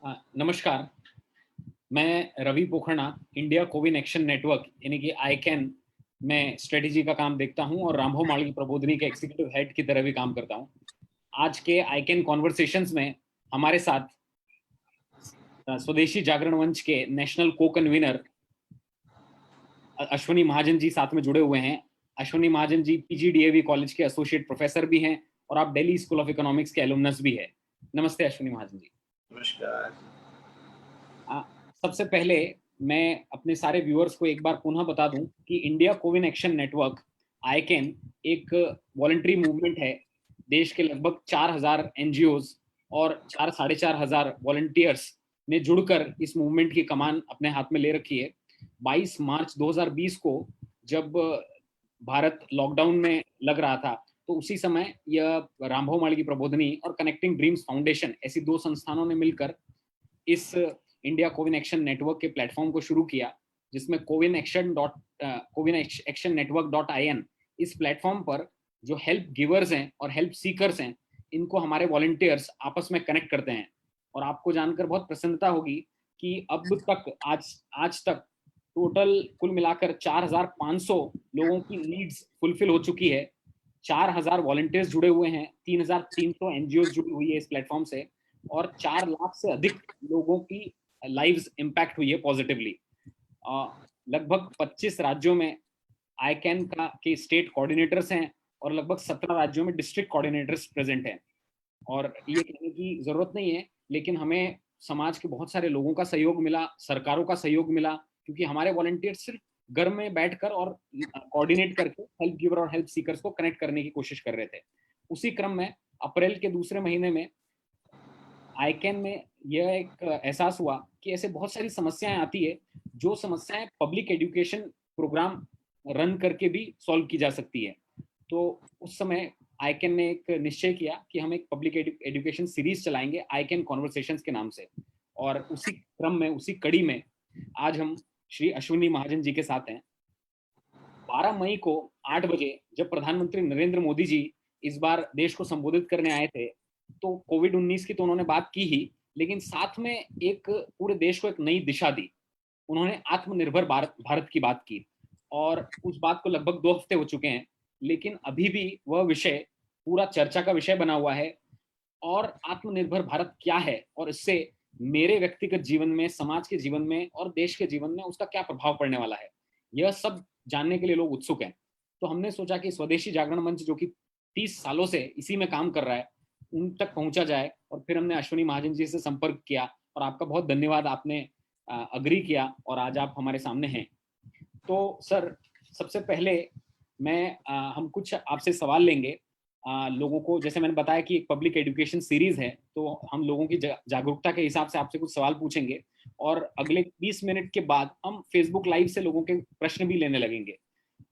नमस्कार। मैं रवि पोखरना इंडिया कोविन एक्शन नेटवर्क यानी कि आईकैन में स्ट्रेटेजी का काम देखता हूं और रामभो माळगी प्रबोधिनी के एग्जीक्यूटिव हेड की तरह भी काम करता हूं। आज के आईकैन कॉन्वर्सेशंस में हमारे साथ स्वदेशी जागरण मंच के नेशनल को कन्वीनर अश्वनी महाजन जी साथ में जुड़े हुए हैं। अश्वनी महाजन जी पीजीडीएवी कॉलेज के एसोसिएट प्रोफेसर भी हैं और आप दिल्ली स्कूल ऑफ इकोनॉमिक्स के एलुमनस भी है। नमस्ते अश्वनी महाजन जी। नमस्कार। सबसे पहले मैं अपने सारे व्यूअर्स को एक बार पुनः बता दूं कि इंडिया कोविन एक्शन नेटवर्क आईकैन एक वॉलंटरी मूवमेंट है। देश के लगभग 4000 एनजीओज और 4-4.5 वॉलंटियर्स ने जुड़कर इस मूवमेंट की कमान अपने हाथ में ले रखी है। 22 मार्च 2020 को जब भारत लॉकडाउन में लग रहा था तो उसी समय यह रामभो माळगी प्रबोधिनी और कनेक्टिंग ड्रीम्स फाउंडेशन ऐसी दो संस्थानों ने मिलकर इस इंडिया कोविन एक्शन नेटवर्क के प्लेटफॉर्म को शुरू किया, जिसमें कोविन एक्शन network.in इस प्लेटफॉर्म पर जो हेल्प गिवर्स हैं और हेल्प सीकर्स हैं, इनको हमारे वॉलंटियर्स आपस में कनेक्ट करते हैं। और आपको जानकर बहुत प्रसन्नता होगी कि अब तक आज तक टोटल कुल मिलाकर 4500 लोगों की नीड्स फुलफिल हो चुकी है। 4000 वॉलंटियर्स जुड़े हुए हैं, 3300 एनजीओ जुड़ी हुई है इस प्लेटफॉर्म से और 4 लाख से अधिक लोगों की लाइव्स इम्पैक्ट हुई है पॉजिटिवली। लगभग 25 राज्यों में आईकैन के स्टेट कोऑर्डिनेटर्स हैं और लगभग 17 राज्यों में डिस्ट्रिक्ट कोऑर्डिनेटर्स प्रेजेंट हैं। और ये कहने की जरूरत नहीं है, लेकिन हमें समाज के बहुत सारे लोगों का सहयोग मिला, सरकारों का सहयोग मिला, क्योंकि हमारे वॉलंटियर सिर्फ घर में बैठकर और कोऑर्डिनेट करके हेल्प गिवर और हेल्प सीकर्स को कनेक्ट करने की कोशिश कर रहे थे। उसी क्रम में अप्रैल के दूसरे महीने में आईकैन में यह एक एहसास हुआ कि ऐसे बहुत सारी समस्याएं आती है जो समस्याएं पब्लिक एजुकेशन प्रोग्राम रन करके भी सॉल्व की जा सकती है। तो उस समय आईकैन ने एक निश्चय किया कि हम एक पब्लिक एजुकेशन सीरीज चलाएंगे आईकैन कॉन्वर्सेशंस के नाम से। और उसी क्रम में, उसी कड़ी में आज हम श्री अश्विनी महाजन जी के साथ हैं। 12 मई को 8 बजे जब प्रधानमंत्री नरेंद्र मोदी जी इस बार देश को संबोधित करने आए थे, तो कोविड-19 की तो उन्होंने बात की ही, लेकिन साथ में एक पूरे देश को एक नई दिशा दी। उन्होंने आत्मनिर्भर भारत की बात की और उस बात को लगभग 2 हफ्ते हो चुके हैं, लेकिन अभी भी वह विषय पूरा चर्चा का विषय बना हुआ है। और आत्मनिर्भर भारत क्या है और इससे मेरे व्यक्तिगत जीवन में, समाज के जीवन में और देश के जीवन में उसका क्या प्रभाव पड़ने वाला है, यह सब जानने के लिए लोग उत्सुक हैं। तो हमने सोचा कि स्वदेशी जागरण मंच जो कि 30 सालों से इसी में काम कर रहा है, उन तक पहुंचा जाए। और फिर हमने अश्विनी महाजन जी से संपर्क किया और आपका बहुत धन्यवाद, आपने अग्री किया और आज आप हमारे सामने हैं। तो सर, सबसे पहले हम कुछ आपसे सवाल लेंगे। लोगों को, जैसे मैंने बताया कि एक पब्लिक एजुकेशन सीरीज है, तो हम लोगों की जागरूकता के हिसाब से आपसे कुछ सवाल पूछेंगे और अगले 20 मिनट के बाद हम फेसबुक लाइव से लोगों के प्रश्न भी लेने लगेंगे।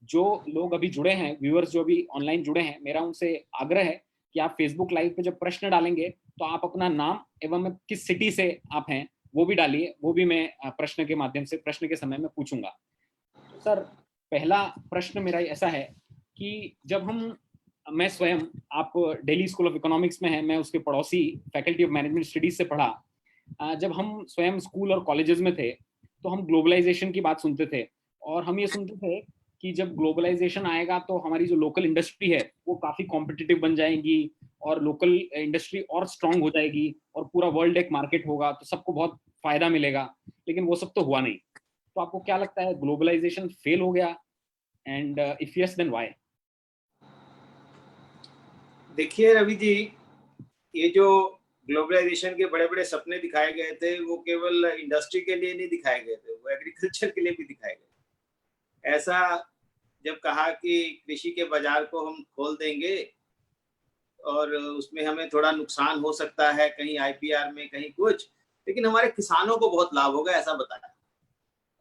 जो लोग अभी जुड़े हैं, व्यूअर्स जो अभी ऑनलाइन जुड़े हैं, मेरा उनसे आग्रह है कि आप फेसबुक लाइव पे जब प्रश्न डालेंगे तो आप अपना नाम एवं किस सिटी से आप हैं वो भी डालिए, वो भी मैं प्रश्न के माध्यम से, प्रश्न के समय में पूछूंगा। तो सर, पहला प्रश्न मेरा ऐसा है कि मैं स्वयं, आप दिल्ली स्कूल ऑफ इकोनॉमिक्स में हैं, मैं उसके पड़ोसी फैकल्टी ऑफ मैनेजमेंट स्टडीज से पढ़ा। जब हम स्वयं स्कूल और कॉलेजेस में थे तो हम ग्लोबलाइजेशन की बात सुनते थे और हम ये सुनते थे कि जब ग्लोबलाइजेशन आएगा तो हमारी जो लोकल इंडस्ट्री है वो काफी कॉम्पिटिटिव बन जाएगी और लोकल इंडस्ट्री और स्ट्रांग हो जाएगी और पूरा वर्ल्ड एक मार्केट होगा तो सबको बहुत फायदा मिलेगा। लेकिन वो सब तो हुआ नहीं। तो आपको क्या लगता है, ग्लोबलाइजेशन फेल हो गया? And if yes, then why? देखिए रवि जी, ये जो ग्लोबलाइजेशन के बड़े बड़े सपने दिखाए गए थे वो केवल इंडस्ट्री के लिए नहीं दिखाए गए थे, वो एग्रीकल्चर के लिए भी दिखाए गए। ऐसा जब कहा कि कृषि के बाजार को हम खोल देंगे और उसमें हमें थोड़ा नुकसान हो सकता है, कहीं आईपीआर में कहीं कुछ, लेकिन हमारे किसानों को बहुत लाभ होगा, ऐसा बताया।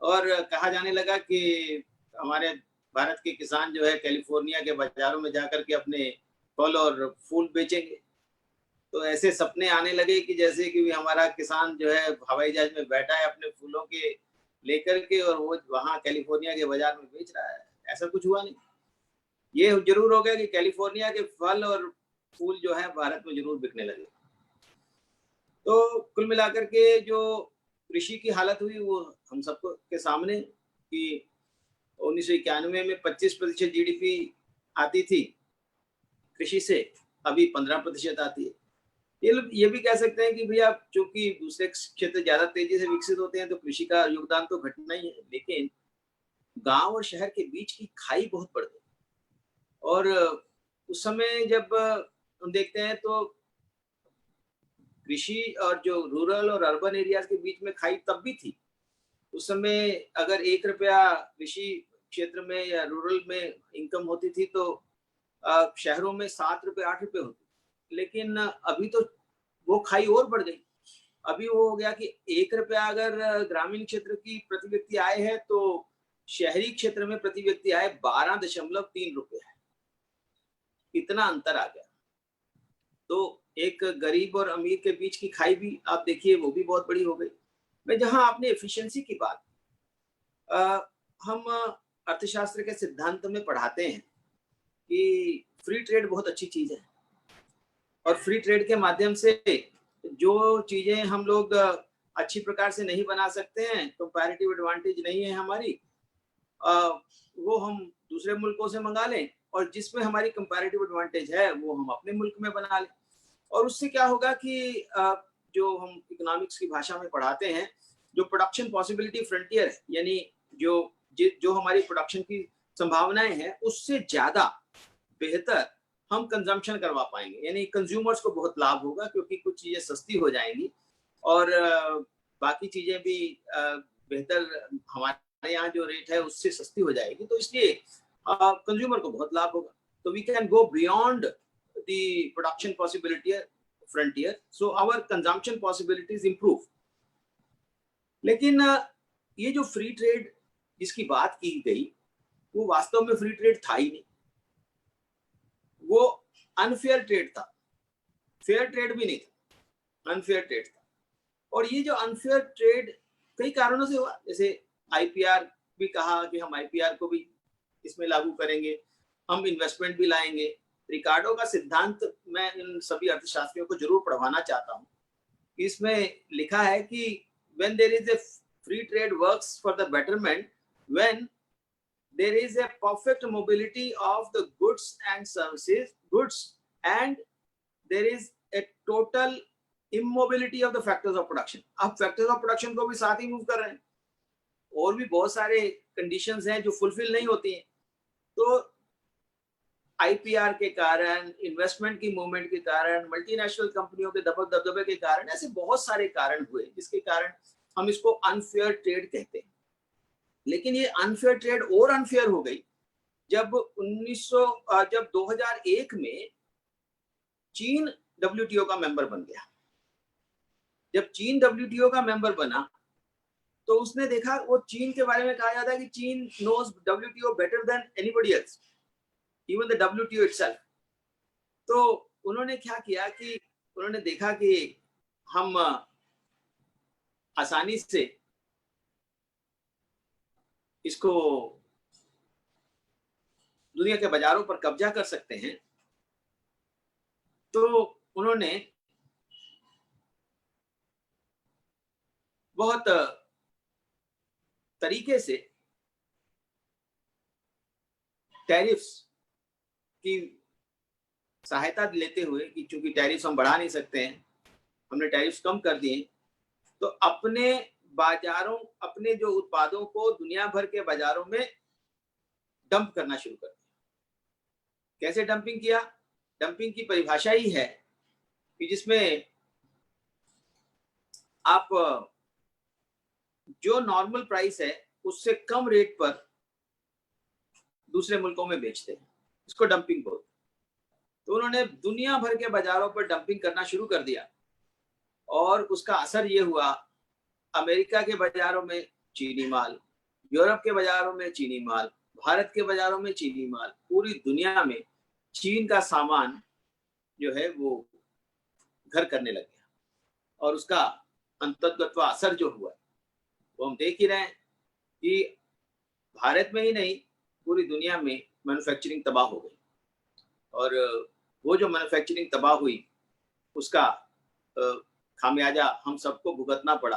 और कहा जाने लगा कि हमारे भारत के किसान जो है कैलिफोर्निया के बाजारों में जाकर के अपने फल और फूल बेचेंगे। तो ऐसे सपने आने लगे कि जैसे कि हमारा किसान जो है हवाई जहाज में बैठा है अपने फूलों के लेकर के और वो वहाँ कैलिफोर्निया के बाजार में बेच रहा है। ऐसा कुछ हुआ नहीं। ये जरूर हो गया कि कैलिफोर्निया के फल और फूल जो है भारत में जरूर बिकने लगे। तो कुल मिलाकर के जो कृषि की हालत हुई वो हम सबको के सामने कि 1991 में 25% जीडीपी आती थी कृषि से, अभी 15% आती है। ये भी कह सकते हैं कि भैया चूंकि दूसरे क्षेत्र ज्यादा तेजी से विकसित होते हैं तो कृषि का योगदान तो घटना ही है, लेकिन गांव और शहर के बीच की खाई बहुत बढ़ गई। और उस समय जब हम देखते हैं तो कृषि और जो रूरल और अर्बन एरियाज के बीच में खाई तब भी थी। उस समय अगर 1 रुपया कृषि क्षेत्र में या रूरल में इनकम होती थी तो शहरों में 7 रुपए 8 रुपए होती। लेकिन अभी तो वो खाई और बढ़ गई। अभी वो हो गया कि 1 रुपया अगर ग्रामीण क्षेत्र की प्रति व्यक्ति आय है तो शहरी क्षेत्र में प्रति व्यक्ति आय 12.3 रुपए है। इतना अंतर आ गया। तो एक गरीब और अमीर के बीच की खाई भी आप देखिए वो भी बहुत बड़ी हो गई। मैं जहां आपने एफिशिएंसी की बात, हम अर्थशास्त्र के सिद्धांत में पढ़ाते हैं कि फ्री ट्रेड बहुत अच्छी चीज है और फ्री ट्रेड के माध्यम से जो चीजें हम लोग अच्छी प्रकार से नहीं बना सकते हैं, कंपैरेटिव एडवांटेज नहीं है हमारी, वो हम दूसरे मुल्कों से मंगा लें और जिसमें हमारी कंपैरेटिव एडवांटेज है वो हम अपने मुल्क में बना लें। और उससे क्या होगा कि जो हम इकोनॉमिक्स की भाषा में पढ़ाते हैं, जो प्रोडक्शन पॉसिबिलिटी फ्रंटियर है, यानी जो हमारी प्रोडक्शन की संभावनाएं हैं उससे ज्यादा बेहतर हम कंजम्पशन करवा पाएंगे। यानी कंज्यूमर्स को बहुत लाभ होगा क्योंकि कुछ चीजें सस्ती हो जाएंगी और बाकी चीजें भी बेहतर, हमारे यहाँ जो रेट है उससे सस्ती हो जाएगी, तो इसलिए कंज्यूमर को बहुत लाभ होगा। तो we can go beyond the production possibility frontier, so our consumption possibilities improve. लेकिन ये जो फ्री ट्रेड जिसकी बात की गई वो वास्तव में फ्री ट्रेड था ही नहीं, वो अनफेयर ट्रेड था। फेयर ट्रेड भी नहीं था, अनफेयर ट्रेड था। और ये जो अनफेयर ट्रेड कई कारणों से हुआ, जैसे आईपीआर भी कहा कि हम आईपीआर को भी इसमें लागू करेंगे, हम इन्वेस्टमेंट भी लाएंगे। रिकार्डो का सिद्धांत मैं इन सभी अर्थशास्त्रियों को जरूर पढ़वाना चाहता हूँ। इसमें लिखा है कि when there is a free trade works for the betterment, when there is a perfect mobility of the goods and services, goods, and there is a total immobility of the factors of production। आप factors of production को भी साथ ही move कर रहे हैं, और भी बहुत सारे कंडीशंस हैं जो फुलफिल नहीं होती हैं। तो आईपीआर के कारण, इन्वेस्टमेंट की मूवमेंट के कारण, मल्टीनेशनल कंपनियों के दबक दबदबे के कारण, ऐसे बहुत सारे कारण हुए जिसके कारण हम इसको अनफेयर ट्रेड कहते हैं। लेकिन ये अनफेयर ट्रेड और अनफेयर हो गई जब 2001 में चीन डब्ल्यूटीओ का मेंबर बन गया। जब चीन डब्ल्यूटीओ का मेंबर बना तो उसने देखा, वो चीन के बारे में कहा जाता है कि चीन knows WTO better than anybody else, even the WTO itself. तो उन्होंने क्या किया कि उन्होंने देखा कि हम आसानी से इसको दुनिया के बाजारों पर कब्जा कर सकते हैं, तो उन्होंने बहुत तरीके से टैरिफ्स की सहायता लेते हुए, कि चूंकि टैरिफ्स हम बढ़ा नहीं सकते हैं, हमने टैरिफ्स कम कर दिए, तो अपने बाजारों, अपने जो उत्पादों को दुनिया भर के बाजारों में डंप करना शुरू कर दिया। कैसे डंपिंग किया? डंपिंग की परिभाषा ही है कि जिसमें आप जो नॉर्मल प्राइस है उससे कम रेट पर दूसरे मुल्कों में बेचते हैं, इसको डंपिंग बोलते हैं। तो उन्होंने दुनिया भर के बाजारों पर डंपिंग करना शुरू कर दिया और उसका असर ये हुआ, अमेरिका के बाजारों में चीनी माल, यूरोप के बाजारों में चीनी माल, भारत के बाजारों में चीनी माल, पूरी दुनिया में चीन का सामान जो है वो घर करने लग गया। और उसका अंतर्गत असर जो हुआ वो हम देख ही रहे हैं कि भारत में ही नहीं पूरी दुनिया में मैन्युफैक्चरिंग तबाह हो गई। और वो जो मैन्युफैक्चरिंग तबाह हुई उसका खामियाजा हम सबको भुगतना पड़ा।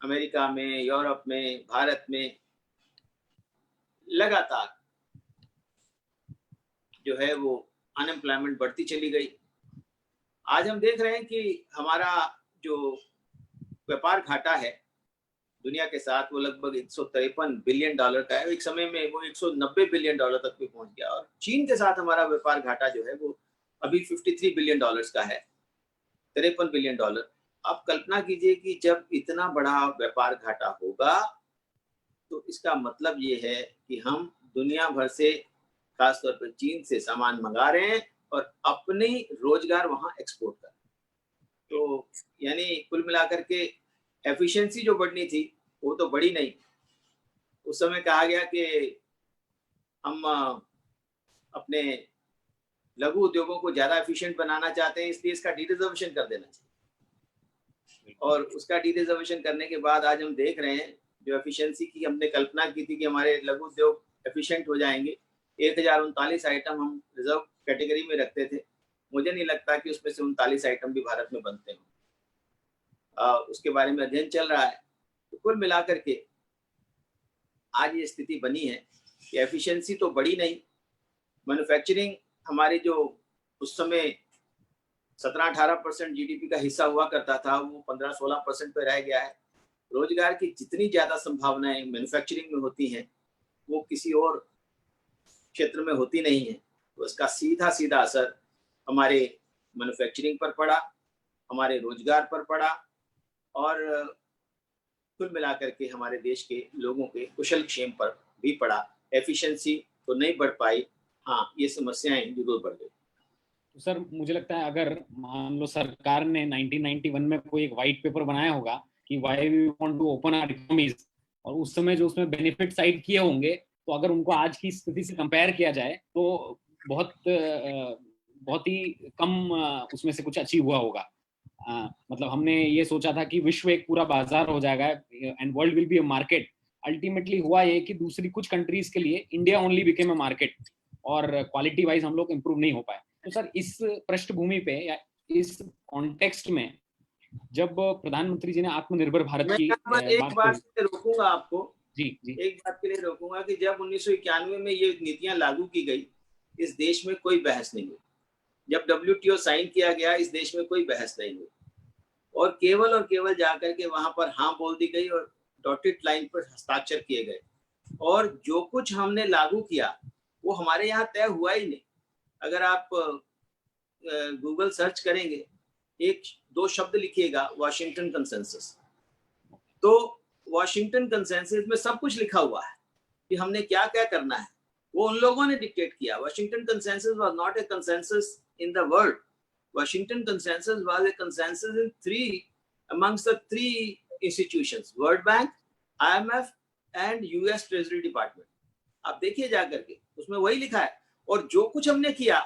अमेरिका में, यूरोप में, भारत में लगातार जो है वो अनएम्प्लॉयमेंट बढ़ती चली गई। आज हम देख रहे हैं कि हमारा जो व्यापार घाटा है दुनिया के साथ वो लगभग 153 बिलियन डॉलर का है। एक समय में वो 190 बिलियन डॉलर तक भी पहुंच गया, और चीन के साथ हमारा व्यापार घाटा जो है वो अभी 53 बिलियन डॉलर्स का है, 53 बिलियन डॉलर। आप कल्पना कीजिए कि जब इतना बड़ा व्यापार घाटा होगा तो इसका मतलब ये है कि हम दुनिया भर से, खासतौर पर चीन से सामान मंगा रहे हैं और अपने रोजगार वहां एक्सपोर्ट कर रहे हैं। तो यानी कुल मिलाकर के एफिशिएंसी जो बढ़नी थी वो तो बढ़ी नहीं। उस समय कहा गया कि हम अपने लघु उद्योगों को ज्यादा एफिशिएंट बनाना चाहते हैं, इसलिए इसका डी रिजर्वेशन कर देना चाहिए। और उसका डी रिजर्वेशन करने के बाद आज हम देख रहे हैं जो एफिशिएंसी की हमने कल्पना की थी कि हमारे लघु उद्योग एफिशिएंट हो जाएंगे, 1039 आइटम हम रिजर्व कैटेगरी में रखते थे। मुझे नहीं लगता कि उसमें से 39 आइटम भी भारत में बनते हों। उसके बारे में अध्ययन चल रहा है। तो कुल मिलाकर के आज ये स्थिति बनी है कि एफिशिएंसी तो बढ़ी नहीं। मैन्युफैक्चरिंग हमारे जो उस समय 17-18% जीडीपी का हिस्सा हुआ करता था वो 15-16% पे रह गया है। रोजगार की जितनी ज्यादा संभावनाएं मैन्युफैक्चरिंग में होती हैं वो किसी और क्षेत्र में होती नहीं है। तो इसका सीधा सीधा असर हमारे मैन्युफैक्चरिंग पर पड़ा, हमारे रोजगार पर पड़ा, और कुल मिलाकर के हमारे देश के लोगों के कुशल क्षेम पर भी पड़ा। एफिशिएंसी तो नहीं बढ़ पाई, हाँ ये समस्याएं जरूर बढ़ गई। तो सर मुझे लगता है अगर मान लो सरकार ने 1991 में कोई एक व्हाइट पेपर बनाया होगा कि why we want to open our economies, और उस समय जो उसमें बेनिफिट साइड किए होंगे, तो अगर उनको आज की स्थिति से कंपेयर किया जाए तो बहुत ही कम उसमें से कुछ अचीव हुआ होगा। मतलब हमने ये सोचा था कि विश्व एक पूरा बाजार हो जाएगा and world will be a market. Ultimately हुआ ये कि दूसरी कुछ कंट्रीज के लिए India only became a market, और क्वालिटी वाइज हम लोग इम्प्रूव नहीं हो पाए। तो सर इस पृष्ठभूमि पे या इस कॉन्टेक्स्ट में जब प्रधानमंत्री जी ने आत्मनिर्भर भारत की एक बात के लिए रोकूंगा आपको, जी जी, एक बात के लिए रोकूंगा कि जब 1991 में ये नीतियां लागू की गई इस देश में कोई बहस नहीं हुई। जब WTO साइन किया गया इस देश में कोई बहस नहीं हुई, और केवल जाकर के वहां पर हाँ बोल दी गई और डॉटेड लाइन पर हस्ताक्षर किए गए, और जो कुछ हमने लागू किया वो हमारे यहाँ तय हुआ ही नहीं। अगर आप गूगल सर्च करेंगे, एक दो शब्द लिखिएगा वॉशिंगटन कंसेंसस, तो वॉशिंगटन कंसेंसस में सब कुछ लिखा हुआ है कि हमने क्या क्या करना है। वो उन लोगों ने डिक्टेट किया। Washington consensus was not a consensus in the world. Washington consensus was a consensus amongst the three institutions, World Bank, IMF and US Treasury Department. आप देखिए जाकर के उसमें वही लिखा है, और जो कुछ हमने किया,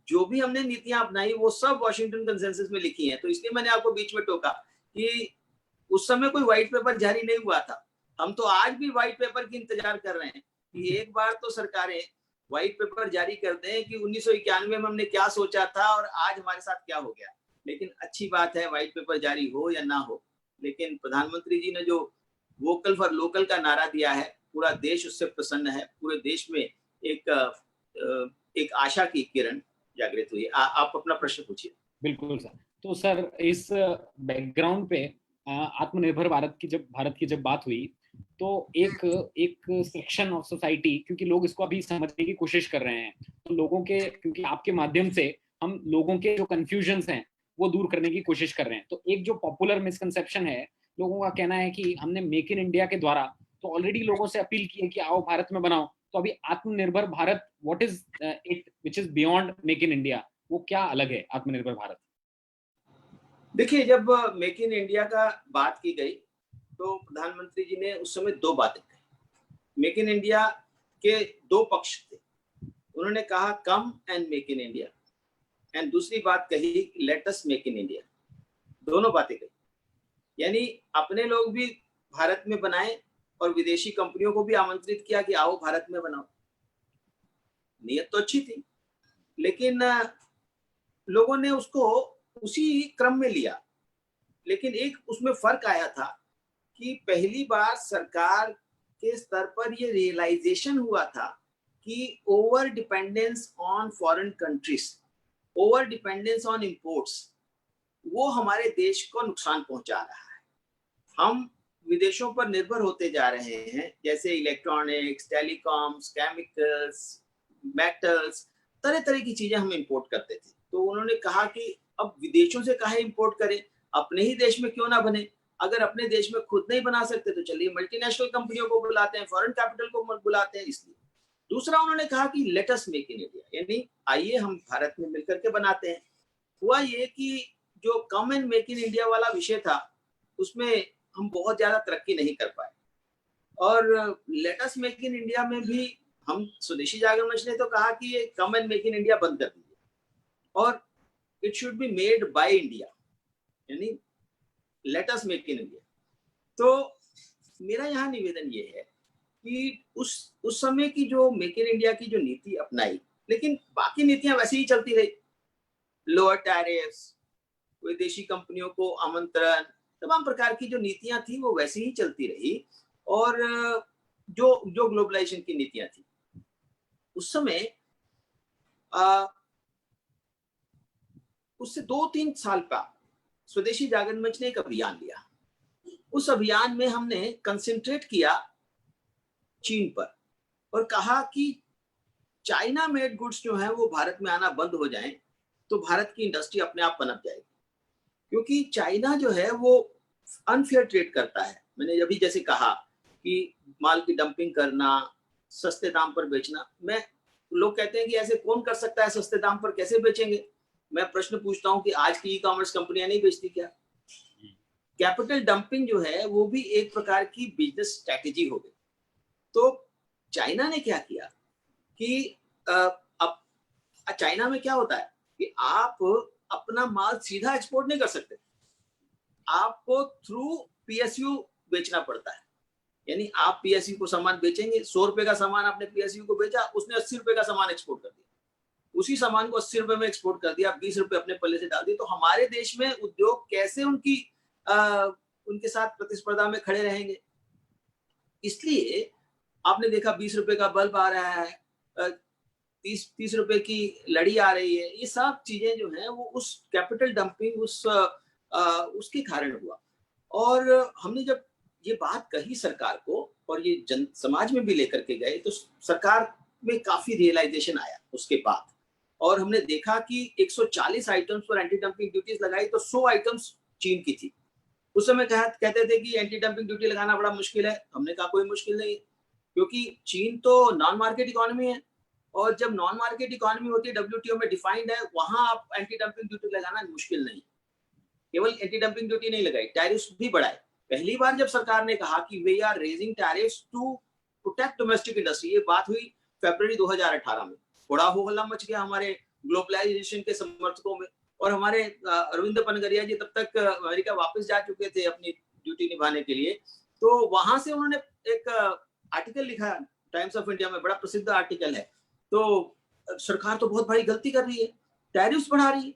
जो भी हमने नीतियां अपनाई, वो सब वॉशिंगटन कंसेंसस में लिखी हैं। तो इसलिए मैंने आपको बीच में टोका कि उस समय कोई व्हाइट पेपर जारी नहीं हुआ था। हम तो आज भी व्हाइट पेपर की इंतजार कर रहे हैं कि एक बार तो सरकारें व्हाइट पेपर जारी करते हैं कि 1991 में हमने क्या सोचा था और आज हमारे साथ क्या हो गया। लेकिन अच्छी बात है व्हाइट पेपर जारी हो या ना हो, लेकिन प्रधानमंत्री जी ने जो वोकल फॉर लोकल का नारा दिया है, पूरा देश उससे प्रसन्न है। पूरे देश में एक आशा की किरण जागृत हुई। आप अपना प्रश्न पूछिए। बिल्कुल सर। तो सर इस बैकग्राउंड पे आत्मनिर्भर भारत की जब बात हुई, तो एक सेक्शन ऑफ सोसाइटी, क्योंकि लोग इसको अभी समझने की कोशिश कर रहे हैं, तो लोगों के, क्योंकि आपके माध्यम से हम लोगों के जो कंफ्यूजन्स हैं वो दूर करने की कोशिश कर रहे हैं। तो एक जो पॉपुलर मिसकंसेप्शन है, लोगों का कहना है कि हमने मेक इन इंडिया के द्वारा तो ऑलरेडी लोगों से अपील की है कि आओ भारत में बनाओ, तो अभी आत्मनिर्भर Bharat what is it which is beyond make in India, वो क्या अलग है आत्मनिर्भर भारत? देखिए, जब मेक इन इंडिया का बात की गई तो प्रधानमंत्री जी ने उस समय दो बातें कही। मेक इन इंडिया के दो पक्ष थे। उन्होंने कहा कम and make in India, and दूसरी बात कही late us make in India. दोनों बातें कही, यानी अपने लोग भी भारत में बनाए और विदेशी कंपनियों को भी आमंत्रित किया कि आओ भारत में बनाओ। नियत तो अच्छी थी, लेकिन लोगों ने उसको उसी क्रम में लिया, लेकिन एक उसमें फर्क आया था कि पहली बार सरकार के स्तर पर ये रियलाइजेशन हुआ था कि over dependence on foreign countries, over dependence on imports, वो हमारे देश को नुकसान पहुंचा रहा है। हम विदेशों पर निर्भर होते जा रहे हैं, जैसे इलेक्ट्रॉनिक्स, टेलीकॉम्स, केमिकल्स, मेटल्स, तरह तरह की चीजें हम इंपोर्ट करते थे। तो उन्होंने कहा कि अब विदेशों से काहे इंपोर्ट करें, अपने ही देश में क्यों ना बने। अगर अपने देश में खुद नहीं बना सकते तो चलिए मल्टीनेशनल कंपनियों को बुलाते हैं, फॉरेन कैपिटल को बुलाते हैं। इसलिए दूसरा उन्होंने कहा कि late us make in India, यानी आइए हम भारत में मिलकर के बनाते हैं। हुआ ये कि जो कम एंड मेक इन इंडिया वाला विषय था उसमें हम बहुत ज्यादा तरक्की नहीं कर पाए, और late us make in India में भी हम स्वदेशी जागरण मंच ने तो कहा कि ये come and make in India बंद कर दीजिए और it should be made by India, यानी let us make in India. तो मेरा यहाँ निवेदन ये है कि उस समय की जो मेक इन इंडिया की जो नीति अपनाई, लेकिन बाकी नीतियां वैसे ही चलती रही, लोअर टैरिफ्स, विदेशी कंपनियों को आमंत्रण, तमाम प्रकार की जो नीतियां थी वो वैसे ही चलती रही। और जो ग्लोबलाइजेशन की नीतियां थी उस समय उससे 2-3 साल बाद स्वदेशी जागरण मंच ने एक अभियान लिया। उस अभियान में हमने कंसंट्रेट किया चीन पर और कहा कि चाइना मेड गुड्स जो है वो भारत में आना बंद हो जाएं तो भारत की इंडस्ट्री अपने आप पनप जाएगी, क्योंकि चाइना जो है वो अनफेयर ट्रेड करता है। मैंने अभी जैसे कहा कि माल की डंपिंग करना, सस्ते दाम पर बेचना। लोग कहते हैं कि ऐसे कौन कर सकता है, सस्ते दाम पर कैसे बेचेंगे। मैं प्रश्न पूछता हूं कि आज की ई कॉमर्स कंपनियां नहीं बेचती क्या? कैपिटल डंपिंग जो है वो भी एक प्रकार की बिजनेस स्ट्रैटेजी हो गई। तो चाइना ने क्या किया कि अब चाइना में क्या होता है कि आप अपना माल सीधा एक्सपोर्ट नहीं कर सकते, आपको थ्रू पीएसयू बेचना पड़ता है। यानी आप पीएसयू को सामान बेचेंगे, 100 रुपए का सामान आपने पीएसयू को बेचा, उसने 80 रुपए का सामान एक्सपोर्ट कर दिया, उसी सामान को 80 रुपए में एक्सपोर्ट कर दिया, 20 रुपए अपने पल्ले से डाल दिए। तो हमारे देश में उद्योग कैसे उनके साथ प्रतिस्पर्धा में खड़े रहेंगे? इसलिए आपने देखा 20 रुपए का बल्ब आ रहा है, 30 रुपए की लड़ी आ रही है। ये सब चीजें जो है वो उस कैपिटल डंपिंग उसके कारण हुआ। और हमने जब ये बात कही सरकार को और ये जन समाज में भी लेकर के गए तो सरकार में काफी रियलाइजेशन आया उसके बाद। और हमने देखा कि 140 आइटम्स पर एंटी डंपिंग ड्यूटीज लगाई तो 100 आइटम्स चीन की थी। उस समय कहते थे कि एंटी डंपिंग ड्यूटी लगाना बड़ा मुश्किल है। हमने कहा कोई मुश्किल नहीं, क्योंकि चीन तो नॉन मार्केट इकोनॉमी है, और जब नॉन मार्केट इकोनॉमी होती है, डब्ल्यूटीओ में डिफाइंड है, वहां आप एंटी डंपिंग ड्यूटी लगाना मुश्किल नहीं। केवल एंटी डंपिंग ड्यूटी नहीं लगाई, टैरिफ्स भी बढ़ाए। पहली बार जब सरकार ने कहा कि we are raising tariffs to protect domestic industry, ये बात हुई फरवरी 2018 में। बड़ा हो हल्ला मच गया हमारे ग्लोबलाइजेशन के समर्थकों में, और हमारे अरविंद पनगरिया जी तब तक अमेरिका वापस जा चुके थे अपनी ड्यूटी निभाने के लिए। तो वहां से उन्होंने एक आर्टिकल लिखा टाइम्स ऑफ इंडिया में, बड़ा प्रसिद्ध आर्टिकल है। तो सरकार तो बहुत बड़ी गलती कर रही है, टैरिफ्स बढ़ा रही है।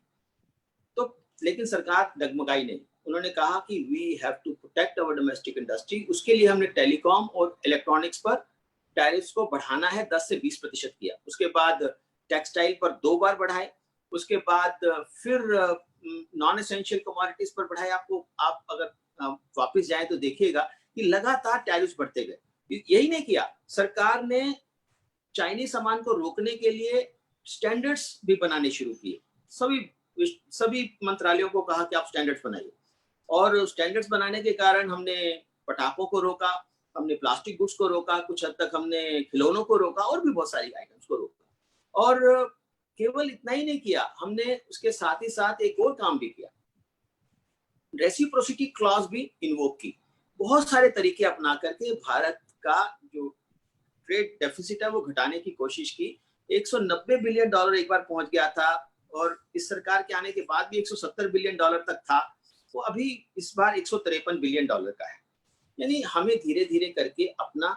तो लेकिन सरकार डगमगाई नहीं, उन्होंने कहा कि we have to protect our domestic industry. उसके लिए हमने टेलीकॉम और इलेक्ट्रॉनिक्स पर टैरिफ्स को बढ़ाना है 10 से 20% किया। उसके बाद टेक्सटाइल पर 2 बार बढ़ाए, उसके बाद फिर नॉन एसेंशियल कमोडिटीज पर बढ़ाए। आप अगर वापस जाएं तो देखिएगा कि लगातार टैरिफ्स बढ़ते गए। यही नहीं किया, सरकार ने चाइनीज सामान को रोकने के लिए स्टैंडर्ड्स भी बनाने शुरू किए। सभी मंत्रालयों को कहा कि आप स्टैंडर्ड्स बनाइए, और स्टैंडर्ड्स बनाने के कारण हमने पटाखों को रोका, हमने प्लास्टिक गुड्स को रोका, कुछ हद तक हमने खिलौनों को रोका, और भी बहुत सारी आइटम्स को रोका। और केवल इतना ही नहीं किया, हमने उसके साथ ही साथ एक और काम भी किया, रेसिप्रोसिटी क्लॉज भी इन्वोक की। बहुत सारे तरीके अपना करके भारत का जो ट्रेड डेफिसिट है वो घटाने की कोशिश की। 190 बिलियन डॉलर एक बार पहुंच गया था, और इस सरकार के आने के बाद भी 170 बिलियन डॉलर तक था। वो अभी इस बार 153 बिलियन डॉलर का है। यानी हमें धीरे धीरे करके अपना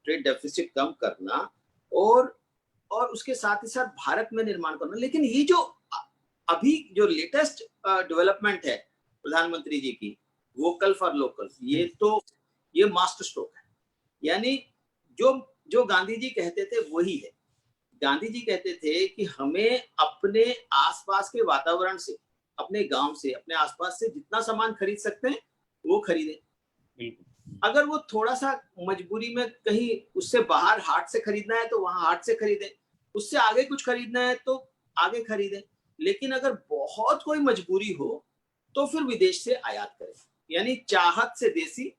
ट्रेड डेफिसिट कम करना और उसके साथ ही साथ भारत में निर्माण करना। लेकिन ये जो अभी जो लेटेस्ट डेवलपमेंट है प्रधानमंत्री जी की, वोकल फॉर लोकल, ये मास्टर स्ट्रोक है। यानी जो जो गांधी जी कहते थे वही है। गांधी जी कहते थे कि हमें अपने आसपास के वातावरण से, अपने गांव से, अपने आसपास से जितना सामान खरीद सकते हैं वो खरीदें। अगर वो थोड़ा सा मजबूरी में कहीं उससे बाहर हाट से खरीदना है तो वहां हाट से खरीदें, उससे आगे कुछ खरीदना है तो आगे खरीदें। लेकिन अगर बहुत कोई मजबूरी हो तो फिर विदेश से आयात करें। यानी चाहत से देसी,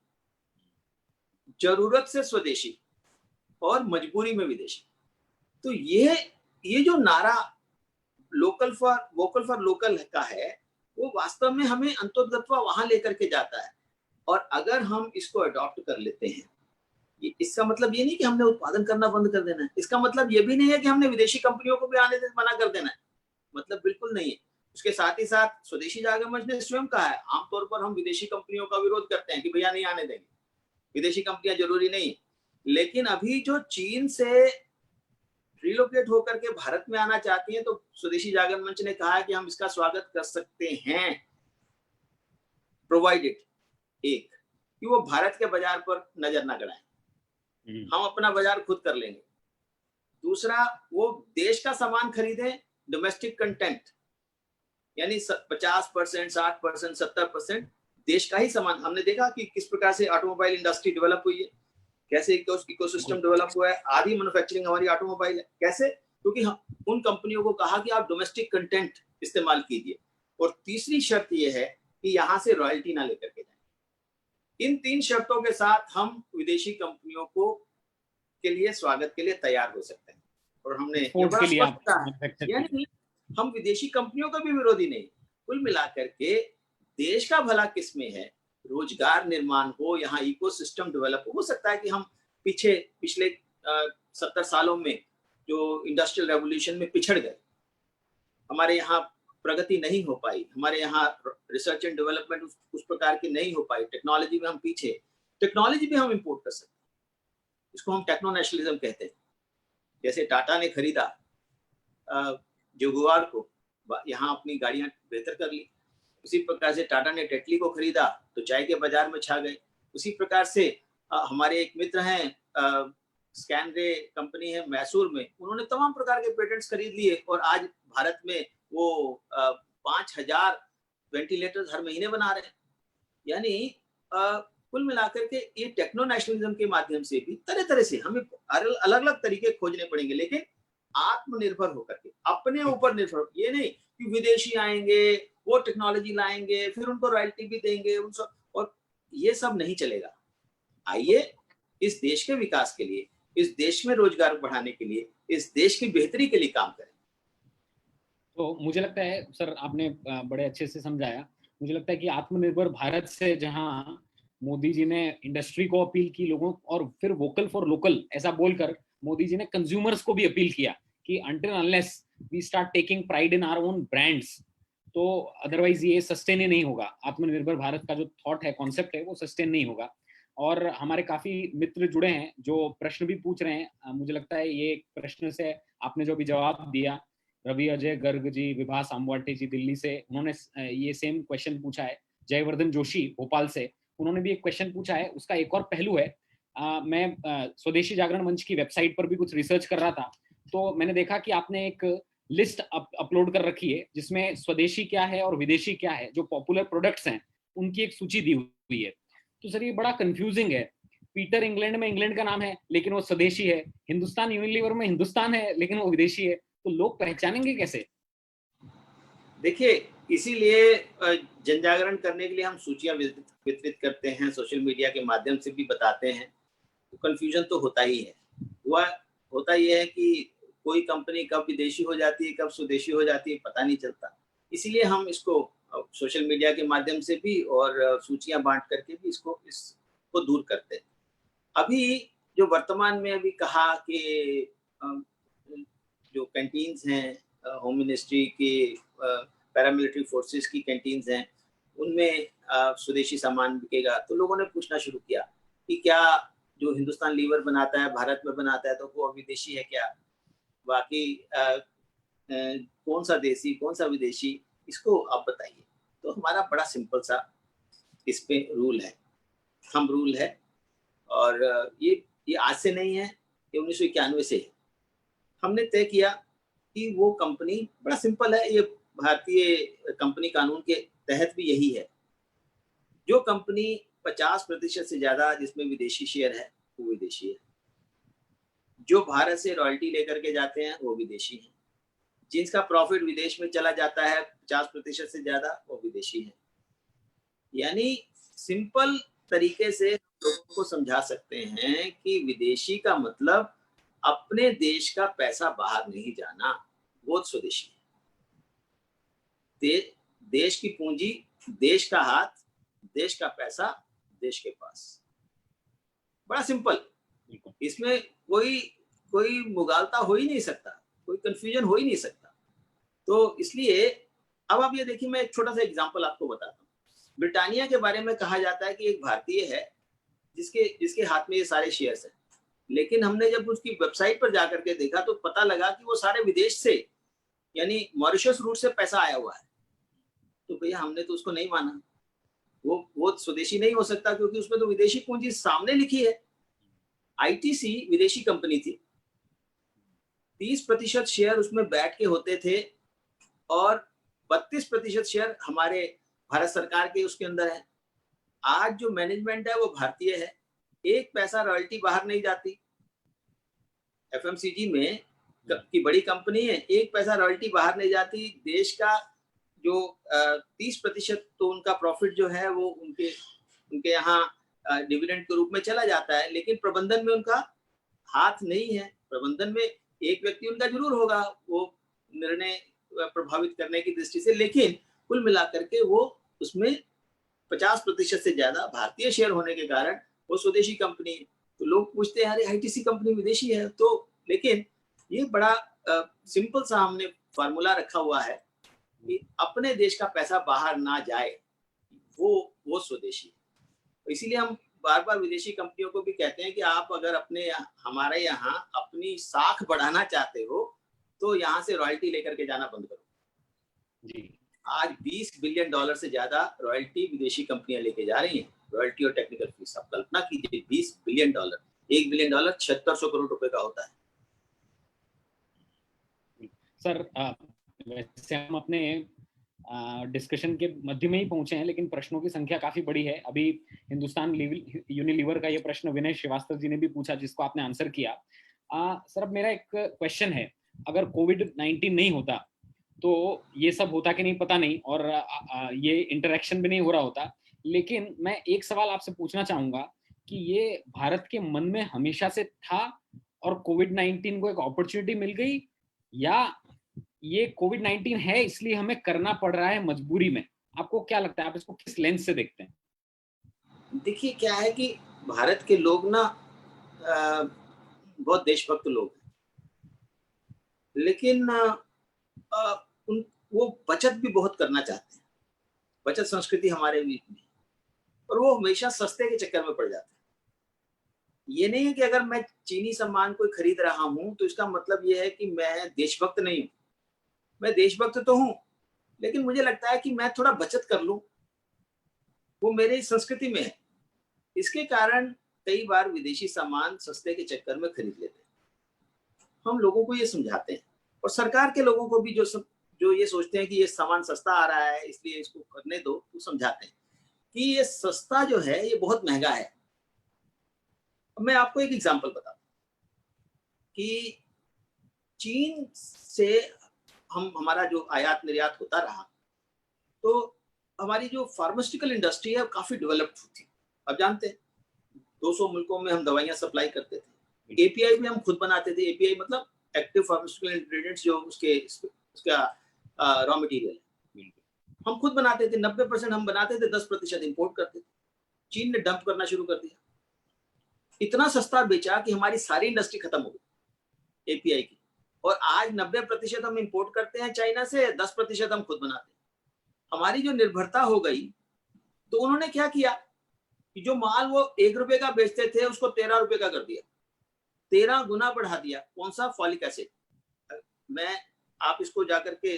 जरूरत से स्वदेशी और मजबूरी में विदेशी। तो ये जो नारा वोकल फॉर लोकल का है, वो वास्तव में हमें अंतोदगत्वा वहां लेकर के जाता है। और अगर हम इसको अडॉप्ट कर लेते हैं, इसका मतलब ये नहीं कि हमने उत्पादन करना बंद कर देना है, इसका मतलब ये भी नहीं है कि हमने विदेशी कंपनियों को भी आने से मना कर देना है, मतलब बिल्कुल नहीं है। उसके साथ ही साथ स्वदेशी जागरण मंच ने स्वयं कहा है, आमतौर पर हम विदेशी कंपनियों का विरोध करते हैं कि भैया नहीं आने देंगे, विदेशी कंपनियां जरूरी नहीं, लेकिन अभी जो चीन से रिलोकेट होकर के भारत में आना चाहती हैं, तो स्वदेशी जागरण मंच ने कहा है कि हम इसका स्वागत कर सकते हैं, प्रोवाइडेड एक कि वो भारत के बाजार पर नजर ना गड़ाएं, हम अपना बाजार खुद कर लेंगे। दूसरा, वो देश का सामान खरीदें, डोमेस्टिक कंटेंट, यानी 50%, 60%, 70% देश का ही सामान। हमने देखा कि किस प्रकार से ऑटोमोबाइल इंडस्ट्री डेवलप हुई है, कैसे इकोसिस्टम डेवलप हुआ है। आधी मैन्युफैक्चरिंग हमारी ऑटोमोबाइल है। कैसे? क्योंकि उन कंपनियों को कहा कि आप डोमेस्टिक कंटेंट इस्तेमाल कीजिए। और तीसरी शर्त यह है कि यहाँ से रॉयल्टी ना लेकर के जाए। इन 3 शर्तों के साथ हम विदेशी कंपनियों को के लिए स्वागत के लिए तैयार हो सकते हैं। और हमने ये बड़ा स्पष्ट कहा है, यानी हम विदेशी कंपनियों का भी विरोधी नहीं। कुल मिलाकर के देश का भला किसमें है, रोजगार निर्माण हो, यहाँ इकोसिस्टम डेवलप हो सकता है कि हम पिछले 70 सालों में जो इंडस्ट्रियल रेवोल्यूशन में पिछड़ गए, हमारे यहाँ प्रगति नहीं हो पाई, हमारे यहाँ रिसर्च एंड डेवलपमेंट उस प्रकार की नहीं हो पाई, टेक्नोलॉजी में हम पीछे, टेक्नोलॉजी भी हम इंपोर्ट कर सकते हैं। इसको हम टेक्नो नेशनलिज्म कहते हैं। जैसे टाटा ने खरीदा जगुआर को, यहाँ अपनी गाड़ियां बेहतर कर ली। उसी प्रकार से टाटा ने टेटली को खरीदा तो चाय के बाजार में छा गए। उसी प्रकार से हमारे एक मित्र हैं, स्कैनरे कंपनी है मैसूर में, उन्होंने तमाम प्रकार के पेटेंट्स खरीद लिए और आज भारत में वो 5000 वेंटिलेटर्स हर महीने बना रहे हैं। यानी कुल मिलाकर के ये टेक्नो नेशनलिज्म के माध्यम से भी तरह तरह से हमें अलग अलग तरीके खोजने पड़ेंगे, लेकिन आत्मनिर्भर होकर के, अपने ऊपर निर्भर। ये नहीं कि विदेशी आएंगे, वो टेक्नोलॉजी लाएंगे, फिर उनको रॉयल्टी भी देंगे, उन सब, और ये सब नहीं चलेगा। आइए इस देश के विकास के लिए, इस देश में रोजगार बढ़ाने के लिए, इस देश की बेहतरी के लिए काम करें। तो मुझे लगता है सर, आपने बड़े अच्छे से समझाया। मुझे लगता है कि आत्मनिर्भर भारत से जहां मोदी जी ने इंडस्ट्री को अपील की लोगों, और फिर वोकल फॉर लोकल ऐसा बोलकर मोदी जी ने कंज्यूमर्स को भी अपील किया कि until unless we start taking pride in our own brands, तो अदरवाइज ये सस्टेन ही नहीं होगा। आत्मनिर्भर भारत का जो थॉट है, कॉन्सेप्ट है, वो सस्टेन नहीं होगा। और हमारे काफी मित्र जुड़े हैं जो प्रश्न भी पूछ रहे हैं। मुझे लगता है ये प्रश्न से आपने जो भी जवाब दिया, रवि अजय गर्ग जी, विभास आमवाटे जी दिल्ली से, उन्होंने ये सेम क्वेश्चन पूछा है। जयवर्धन जोशी भोपाल से, उन्होंने भी एक क्वेश्चन पूछा है। उसका एक और पहलू है, मैं स्वदेशी जागरण मंच की वेबसाइट पर भी कुछ रिसर्च कर रहा था, तो मैंने देखा कि आपने एक लिस्ट अपलोड कर रखी है जिसमें स्वदेशी क्या है और विदेशी क्या है, जो पॉपुलर प्रोडक्ट्स हैं उनकी एक सूची दी हुई है। तो सर ये बड़ा कंफ्यूजिंग है। पीटर इंग्लैंड में इंग्लैंड का नाम है लेकिन वो स्वदेशी है, हिंदुस्तान यूनिलीवर में हिंदुस्तान है लेकिन वो विदेशी है, तो लोग पहचानेंगे कैसे? देखिए, इसीलिए जनजागरण करने के लिए हम सूचियां वितरित करते हैं, सोशल मीडिया के माध्यम से भी बताते हैं। तो कंफ्यूजन तो होता ही है। होता ये है कि कोई कंपनी कब विदेशी हो जाती है, कब स्वदेशी हो जाती है, पता नहीं चलता। इसीलिए हम इसको सोशल मीडिया के माध्यम से भी और सूचियां बांट करके भी इसको दूर करते हैं। अभी जो वर्तमान में अभी कहा कि जो कैंटीन्स हैं, होम मिनिस्ट्री की, पैरामिलिट्री फोर्सेस की कैंटीन्स हैं, उनमें स्वदेशी सामान बिकेगा, तो लोगों ने पूछना शुरू किया कि क्या जो हिंदुस्तान लीवर बनाता है भारत में बनाता है तो वो विदेशी है क्या? बाकी कौन सा देसी कौन सा विदेशी, इसको आप बताइए। तो हमारा बड़ा सिंपल सा इस पे रूल है, हम रूल है। और ये आज से नहीं है, ये 1991 से है। हमने तय किया कि वो कंपनी, बड़ा सिंपल है, ये भारतीय कंपनी कानून के तहत भी यही है, जो कंपनी 50% से ज्यादा जिसमें विदेशी शेयर है वो विदेशी है, जो भारत से रॉयल्टी लेकर के जाते हैं वो विदेशी हैं, जिसका प्रॉफिट विदेश में चला जाता है 50% से ज्यादा वो विदेशी है। यानी सिंपल तरीके से लोगों को समझा सकते हैं कि विदेशी का मतलब अपने देश का पैसा बाहर नहीं जाना, वो स्वदेशी है। देश की पूंजी, देश का हाथ, देश का पैसा देश के पास। बड़ा सिंपल, इसमें कोई मुगालता हो ही नहीं सकता, कोई कंफ्यूजन हो ही नहीं सकता। तो इसलिए अब आप ये देखिए, मैं एक छोटा सा एग्जांपल आपको बताता हूँ। ब्रिटानिया के बारे में कहा जाता है कि एक भारतीय है जिसके हाथ में ये सारे शेयर्स हैं, लेकिन हमने जब उसकी वेबसाइट पर जाकर के देखा तो पता लगा कि वो सारे विदेश से, यानी मॉरिशस रूट से पैसा आया हुआ है। तो भैया हमने तो उसको नहीं माना, वो स्वदेशी नहीं हो सकता, क्योंकि उसमें तो विदेशी पूंजी सामने लिखी है। आईटीसी विदेशी कंपनी थी, 30% शेयर उसमें बैठ के होते थे और 32% शेयर हमारे भारत सरकार के उसके अंदर है। आज जो मैनेजमेंट है वो भारतीय है, एक पैसा रॉयल्टी बाहर नहीं जाती। एफएमसीजी में की बड़ी कंपनी है, एक पैसा रॉयल्टी बाहर नहीं जाती। देश का जो 30% तो उनका प्रॉफिट जो है वो उनके यहाँ डिविडेंड के रूप में चला जाता है, लेकिन प्रबंधन में उनका हाथ नहीं है। प्रबंधन में एक व्यक्ति उनका जरूर होगा वो निर्णय प्रभावित करने की दृष्टि से, लेकिन कुल मिलाकर के वो उसमें 50% से ज्यादा भारतीय शेयर होने के कारण वो स्वदेशी कंपनी है। तो लोग पूछते हैं अरे आईटीसी कंपनी विदेशी है, तो लेकिन ये बड़ा सिंपल सा हमने फार्मूला रखा हुआ है कि अपने देश का पैसा बाहर ना जाए, वो स्वदेशी है। तो इसीलिए हम बार बार विदेशी कंपनियों को भी कहते हैं कि आप अगर हमारे यहाँ अपनी साख बढ़ाना चाहते हो तो यहाँ से रॉयल्टी लेकर के जाना बंद करो जी। आज $20 बिलियन से ज्यादा रॉयल्टी विदेशी कंपनियां लेके जा रही हैं, रॉयल्टी और टेक्निकल फीस। आप कल्पना कीजिए, $20 बिलियन, $1 बिलियन 7600 करोड़ रुपए का होता है। सर वैसे हम अपने डिस्कशन के मध्य में ही पहुंचे हैं, लेकिन प्रश्नों की संख्या काफी बड़ी है। अभी हिंदुस्तान यूनिलीवर का ये प्रश्न विनय श्रीवास्तव जी ने भी पूछा, जिसको आपने आंसर किया। सर अब मेरा एक क्वेश्चन है, अगर कोविड-19 नहीं होता तो ये सब होता कि नहीं पता नहीं, और ये इंटरेक्शन भी नहीं हो रहा होता। लेकिन मैं एक सवाल आपसे पूछना चाहूंगा कि ये भारत के मन में हमेशा से था और कोविड-19 को एक अपॉर्चुनिटी मिल गई, या ये कोविड-19 है इसलिए हमें करना पड़ रहा है मजबूरी में? आपको क्या लगता है, आप इसको किस लेंस से देखते हैं? देखिए क्या है कि भारत के लोग ना बहुत देशभक्त लोग हैं, लेकिन वो बचत भी बहुत करना चाहते हैं। बचत संस्कृति हमारे बीच में, और वो हमेशा सस्ते के चक्कर में पड़ जाते हैं। ये नहीं है कि अगर मैं चीनी सामान कोई खरीद रहा हूं तो इसका मतलब ये है कि मैं देशभक्त नहीं हूं। मैं देशभक्त तो हूं, लेकिन मुझे लगता है कि मैं थोड़ा बचत कर लूं, वो मेरी संस्कृति में है। इसके कारण कई बार विदेशी सामान सस्ते के चक्कर में खरीद लेते हैं। हम लोगों को ये समझाते हैं, और सरकार के लोगों को भी जो ये सोचते हैं कि ये सामान सस्ता आ रहा है इसलिए इसको करने दो, तो समझाते हैं कि ये सस्ता जो है ये बहुत महंगा है। मैं आपको एक एग्जांपल बताता हूं कि चीन से हमारा जो आयात निर्यात होता रहा, तो हमारी जो फार्मास्यूटिकल इंडस्ट्री है काफी डेवलप्ड थी। अब जानते हैं 200 मुल्कों में हम दवाइयां सप्लाई करते थे। एपीआई भी हम खुद बनाते थे। एपीआई मतलब एक्टिव फार्मास्यूटिकल इंग्रेडिएंट्स, जो उसका रॉ मटेरियल है, हम खुद बनाते थे। 90% हम बनाते थे, 10% इंपोर्ट करते थे। चीन ने डंप करना शुरू कर दिया, इतना सस्ता बेचा कि हमारी सारी इंडस्ट्री खत्म हो गई एपीआई की। और आज 90% हम इंपोर्ट करते हैं चाइना से, 10% हम खुद बनाते हैं। हमारी जो निर्भरता हो गई, तो उन्होंने क्या किया कि जो माल वो ₹1 का बेचते थे उसको ₹13 का कर दिया, 13 गुना बढ़ा दिया। कौन सा? Folic acid. मैं आप इसको जाकर के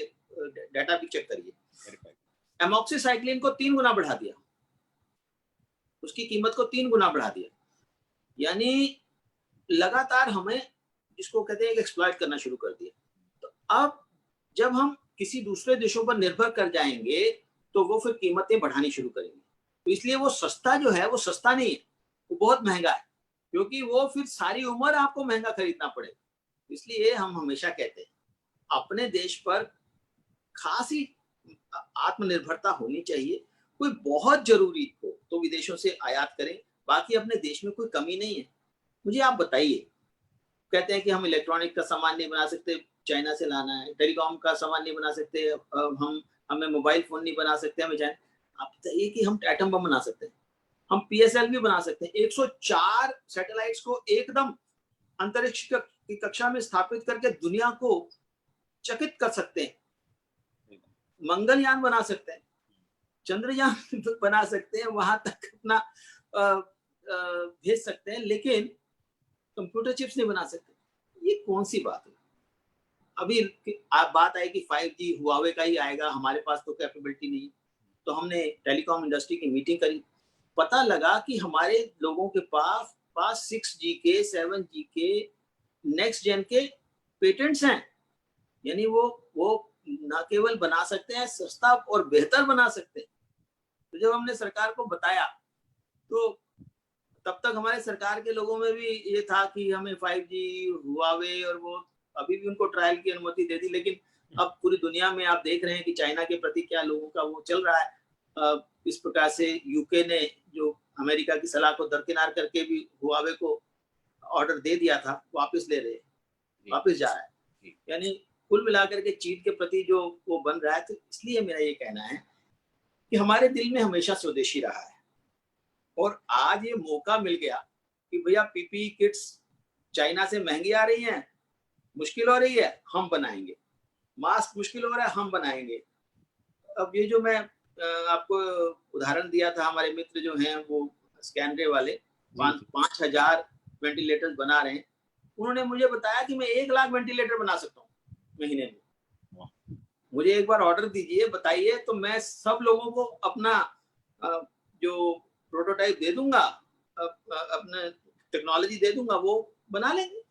डाटा भी चेक करिए। एमॉक्सिसाइक्लिन को 3 गुना बढ़ा दिया, उसकी कीमत को 3 गुना बढ़ा दिया। यानी लगातार हमें इसको कहते हैं एक्सप्लॉइट करना शुरू कर दिया। तो अब जब हम किसी दूसरे देशों पर निर्भर कर जाएंगे तो वो फिर कीमतें बढ़ानी शुरू करेंगे। तो इसलिए वो सस्ता जो है वो सस्ता नहीं है, वो बहुत महंगा है, क्योंकि वो फिर सारी उम्र आपको महंगा खरीदना पड़ेगा। इसलिए हम हमेशा कहते हैं अपने देश पर खासी आत्मनिर्भरता होनी चाहिए। कोई बहुत जरूरी हो तो विदेशों से आयात करें, बाकी अपने देश में कोई कमी नहीं है। मुझे आप बताइए, कहते हैं कि हम इलेक्ट्रॉनिक का सामान नहीं बना सकते, चाइना से लाना है, टेलीकॉम का सामान नहीं बना सकते, हमें मोबाइल फोन नहीं बना सकते, हमें चाइना। आप बताइए कि हम एटम बम बना सकते हैं, हम पीएसएल भी बना सकते हैं। 104 सैटेलाइट्स को एकदम अंतरिक्ष की कक्षा में स्थापित करके दुनिया को चकित कर सकते हैं। मंगलयान बना सकते हैं, चंद्रयान बना सकते हैं, वहां तक अपना भेज सकते हैं, लेकिन कंप्यूटर चिप्स नहीं बना सकते। ये कौन सी बात है? अभी आप बात आई कि 5G हुआवे का ही आएगा, हमारे पास तो कैपेबिलिटी नहीं। तो हमने टेलीकॉम इंडस्ट्री की मीटिंग करी, पता लगा कि हमारे लोगों के पास 6G के 7G के नेक्स्ट जेन के पेटेंट्स हैं। यानी वो न केवल बना सकते हैं, सस्ता और बेहतर बना सकते हैं। तो जब हमने सरकार को बताया तो तब तक हमारे सरकार के लोगों में भी ये था कि हमें 5G हुआवे, और वो अभी भी उनको ट्रायल की अनुमति दे दी। लेकिन अब पूरी दुनिया में आप देख रहे हैं कि चाइना के प्रति क्या लोगों का वो चल रहा है। इस प्रकार से यूके ने जो अमेरिका की सलाह को दरकिनार करके भी हुआवे को ऑर्डर दे दिया था, वापस ले रहे, वापस जा रहा है। यानी कुल मिलाकर के चीन के प्रति जो वो बन रहा है। तो इसलिए मेरा ये कहना है कि हमारे दिल में हमेशा स्वदेशी रहा है, और आज ये मौका मिल गया कि भैया पीपीई किट्स चाइना से महंगी आ रही हैं, मुश्किल हो रही है, हम बनाएंगे। मास्क मुश्किल हो रहा है, हम बनाएंगे। अब ये जो मैं आपको उदाहरण दिया था, हमारे मित्र जो हैं वो स्कैनरे वाले 5,000 वेंटिलेटर्स बना रहे हैं। उन्होंने मुझे बताया कि मैं 1 लाख वेंटिलेटर बना सकता हूँ महीने में। मुझे एक बार ऑर्डर दीजिए, बताइए, तो मैं सब लोगों को अपना जो प्रोटोटाइप दे दूंगा, अपना टेक्नोलॉजी दे दूंगा, वो बना लेंगे।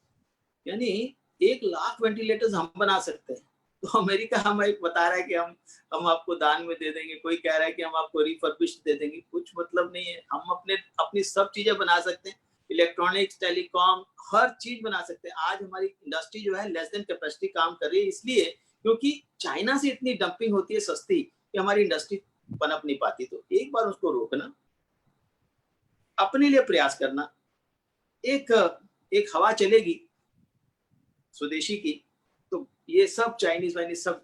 यानी 1 लाख वेंटिलेटर्स हम बना सकते हैं। तो अमेरिका हमें एक बता रहा है कि हम आपको दान में दे देंगे, कोई कह रहा है कि हम आपको रिफर्बिश्ड दे देंगे। कुछ मतलब नहीं है। हम अपनी सब चीजें बना सकते हैं, इलेक्ट्रॉनिक्स, टेलीकॉम, हर चीज बना सकते हैं। आज हमारी इंडस्ट्री जो है लेस देन कैपेसिटी काम कर रही है, इसलिए क्योंकि चाइना से इतनी डंपिंग होती है सस्ती कि हमारी इंडस्ट्री पनप नहीं पाती। तो एक बार उसको रोकना, अपने लिए प्रयास करना, एक हवा चलेगी स्वदेशी की, तो ये सब चाइनीज वाइनीज सब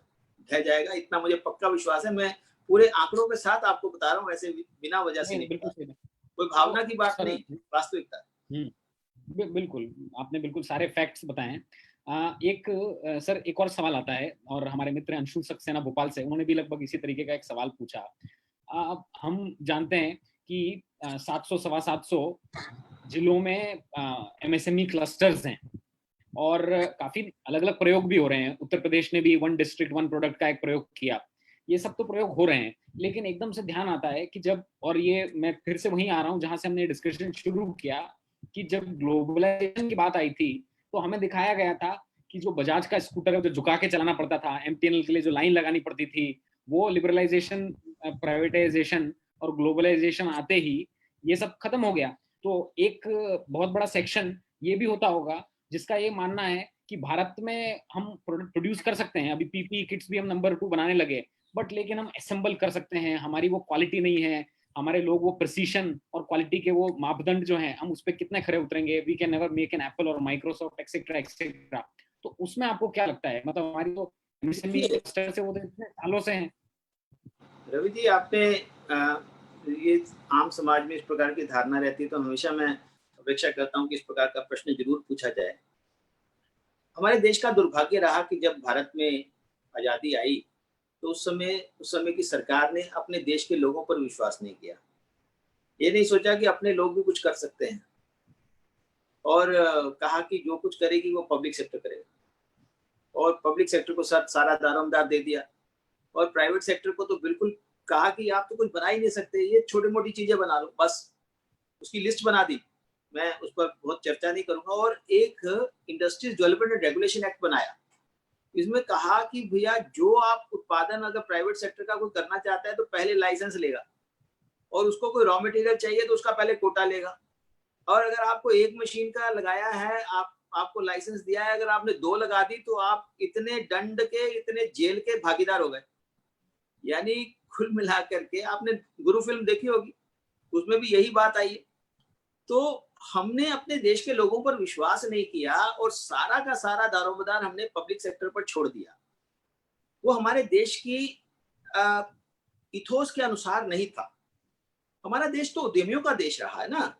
ढह जाएगा, इतना मुझे पक्का विश्वास है। मैं पूरे आंकड़ों के साथ आपको बता रहा हूँ, ऐसे बिना वजह से नहीं बता रहा। कोई भावना की बात नहीं, वास्तविकता। बिल्कुल, आपने बिल्कुल सारे फैक्ट्स बताए हैं। सर एक और सवाल आता है, और हमारे मित्र अंशु सक्सेना भोपाल से, उन्होंने भी लगभग इसी तरीके का एक सवाल पूछा। हम जानते हैं कि 700 सवा 700 जिलों में MSME क्लस्टर्स हैं, और काफी अलग अलग प्रयोग भी हो रहे हैं। उत्तर प्रदेश ने भी 1 डिस्ट्रिक्ट 1 प्रोडक्ट का एक प्रयोग किया। ये सब तो प्रयोग हो रहे हैं, लेकिन एकदम से ध्यान आता है कि जब, और ये मैं फिर से वहीं आ रहा हूँ जहां से हमने डिस्कशन शुरू किया, कि जब ग्लोबलाइजेशन की बात आई थी तो हमें दिखाया गया था कि जो बजाज का स्कूटर है जो झुका के चलाना पड़ता था, MTNL के लिए जो लाइन लगानी पड़ती थी, वो लिबरलाइजेशन, प्राइवेटाइजेशन और ग्लोबलाइजेशन आते ही ये सब खत्म हो गया। तो एक बहुत बड़ा सेक्शन ये भी होता होगा जिसका ये मानना है कि भारत में हम प्रोडक्ट प्रोड्यूस कर सकते हैं, अभी पीपीई किट्स भी हम नंबर 2 बनाने लगे, बट लेकिन हम असेंबल कर सकते हैं, हमारी वो क्वालिटी नहीं है, हमारे लोग वो प्रिसीशन और क्वालिटी के वो मापदंड जो हैं हम उस पर कितने खरे उतरेंगे, we can never make an Apple और माइक्रोसॉफ्ट एक्सेट्रा एक्सेट्रा। तो उसमें आपको क्या लगता है, मतलब हमारी तो से वो इतने सालों से हैं। रवि जी, आपने ये आम समाज में इस प्रकार की धारणा रहती है, तो हमेशा मैं अपेक्षा करता हूँ कि इस प्रकार का प्रश्न जरूर पूछा जाए। हमारे देश का दुर्भाग्य रहा कि जब भारत में आजादी आई तो उस समय की सरकार ने अपने देश के लोगों पर विश्वास नहीं किया। ये नहीं सोचा कि अपने लोग भी कुछ कर सकते हैं, और कहा कि जो कुछ करेगी वो पब्लिक सेक्टर करेगा। और पब्लिक सेक्टर को सारा दारोमदार दे दिया, और प्राइवेट सेक्टर को तो बिल्कुल कहा कि आप तो कुछ बना ही नहीं सकते, ये छोटी मोटी चीजें बना लो बस। उसकी लिस्ट बना दी, मैं उस पर बहुत चर्चा नहीं करूंगा। और एक industries development and regulation act बनाया, इसमें कहा कि भैया जो आप उत्पादन अगर प्राइवेट सेक्टर का कोई करना चाहता है तो पहले लाइसेंस लेगा, और उसको कोई रॉ मटेरियल चाहिए तो उसका पहले कोटा लेगा, और अगर आपको एक मशीन का लगाया है, आपको लाइसेंस दिया है, अगर आपने 2 लगा दी तो आप इतने दंड के, इतने जेल के भागीदार हो गए। यानी कुल मिलाकर के, आपने गुरु फिल्म देखी होगी, उसमें भी यही बात आई है। तो हमने अपने देश के लोगों पर विश्वास नहीं किया और सारा का सारा दारोमदार हमने पब्लिक सेक्टर पर छोड़ दिया। वो हमारे देश की इथोस के अनुसार नहीं था। हमारा देश तो उद्यमियों का देश रहा है ना।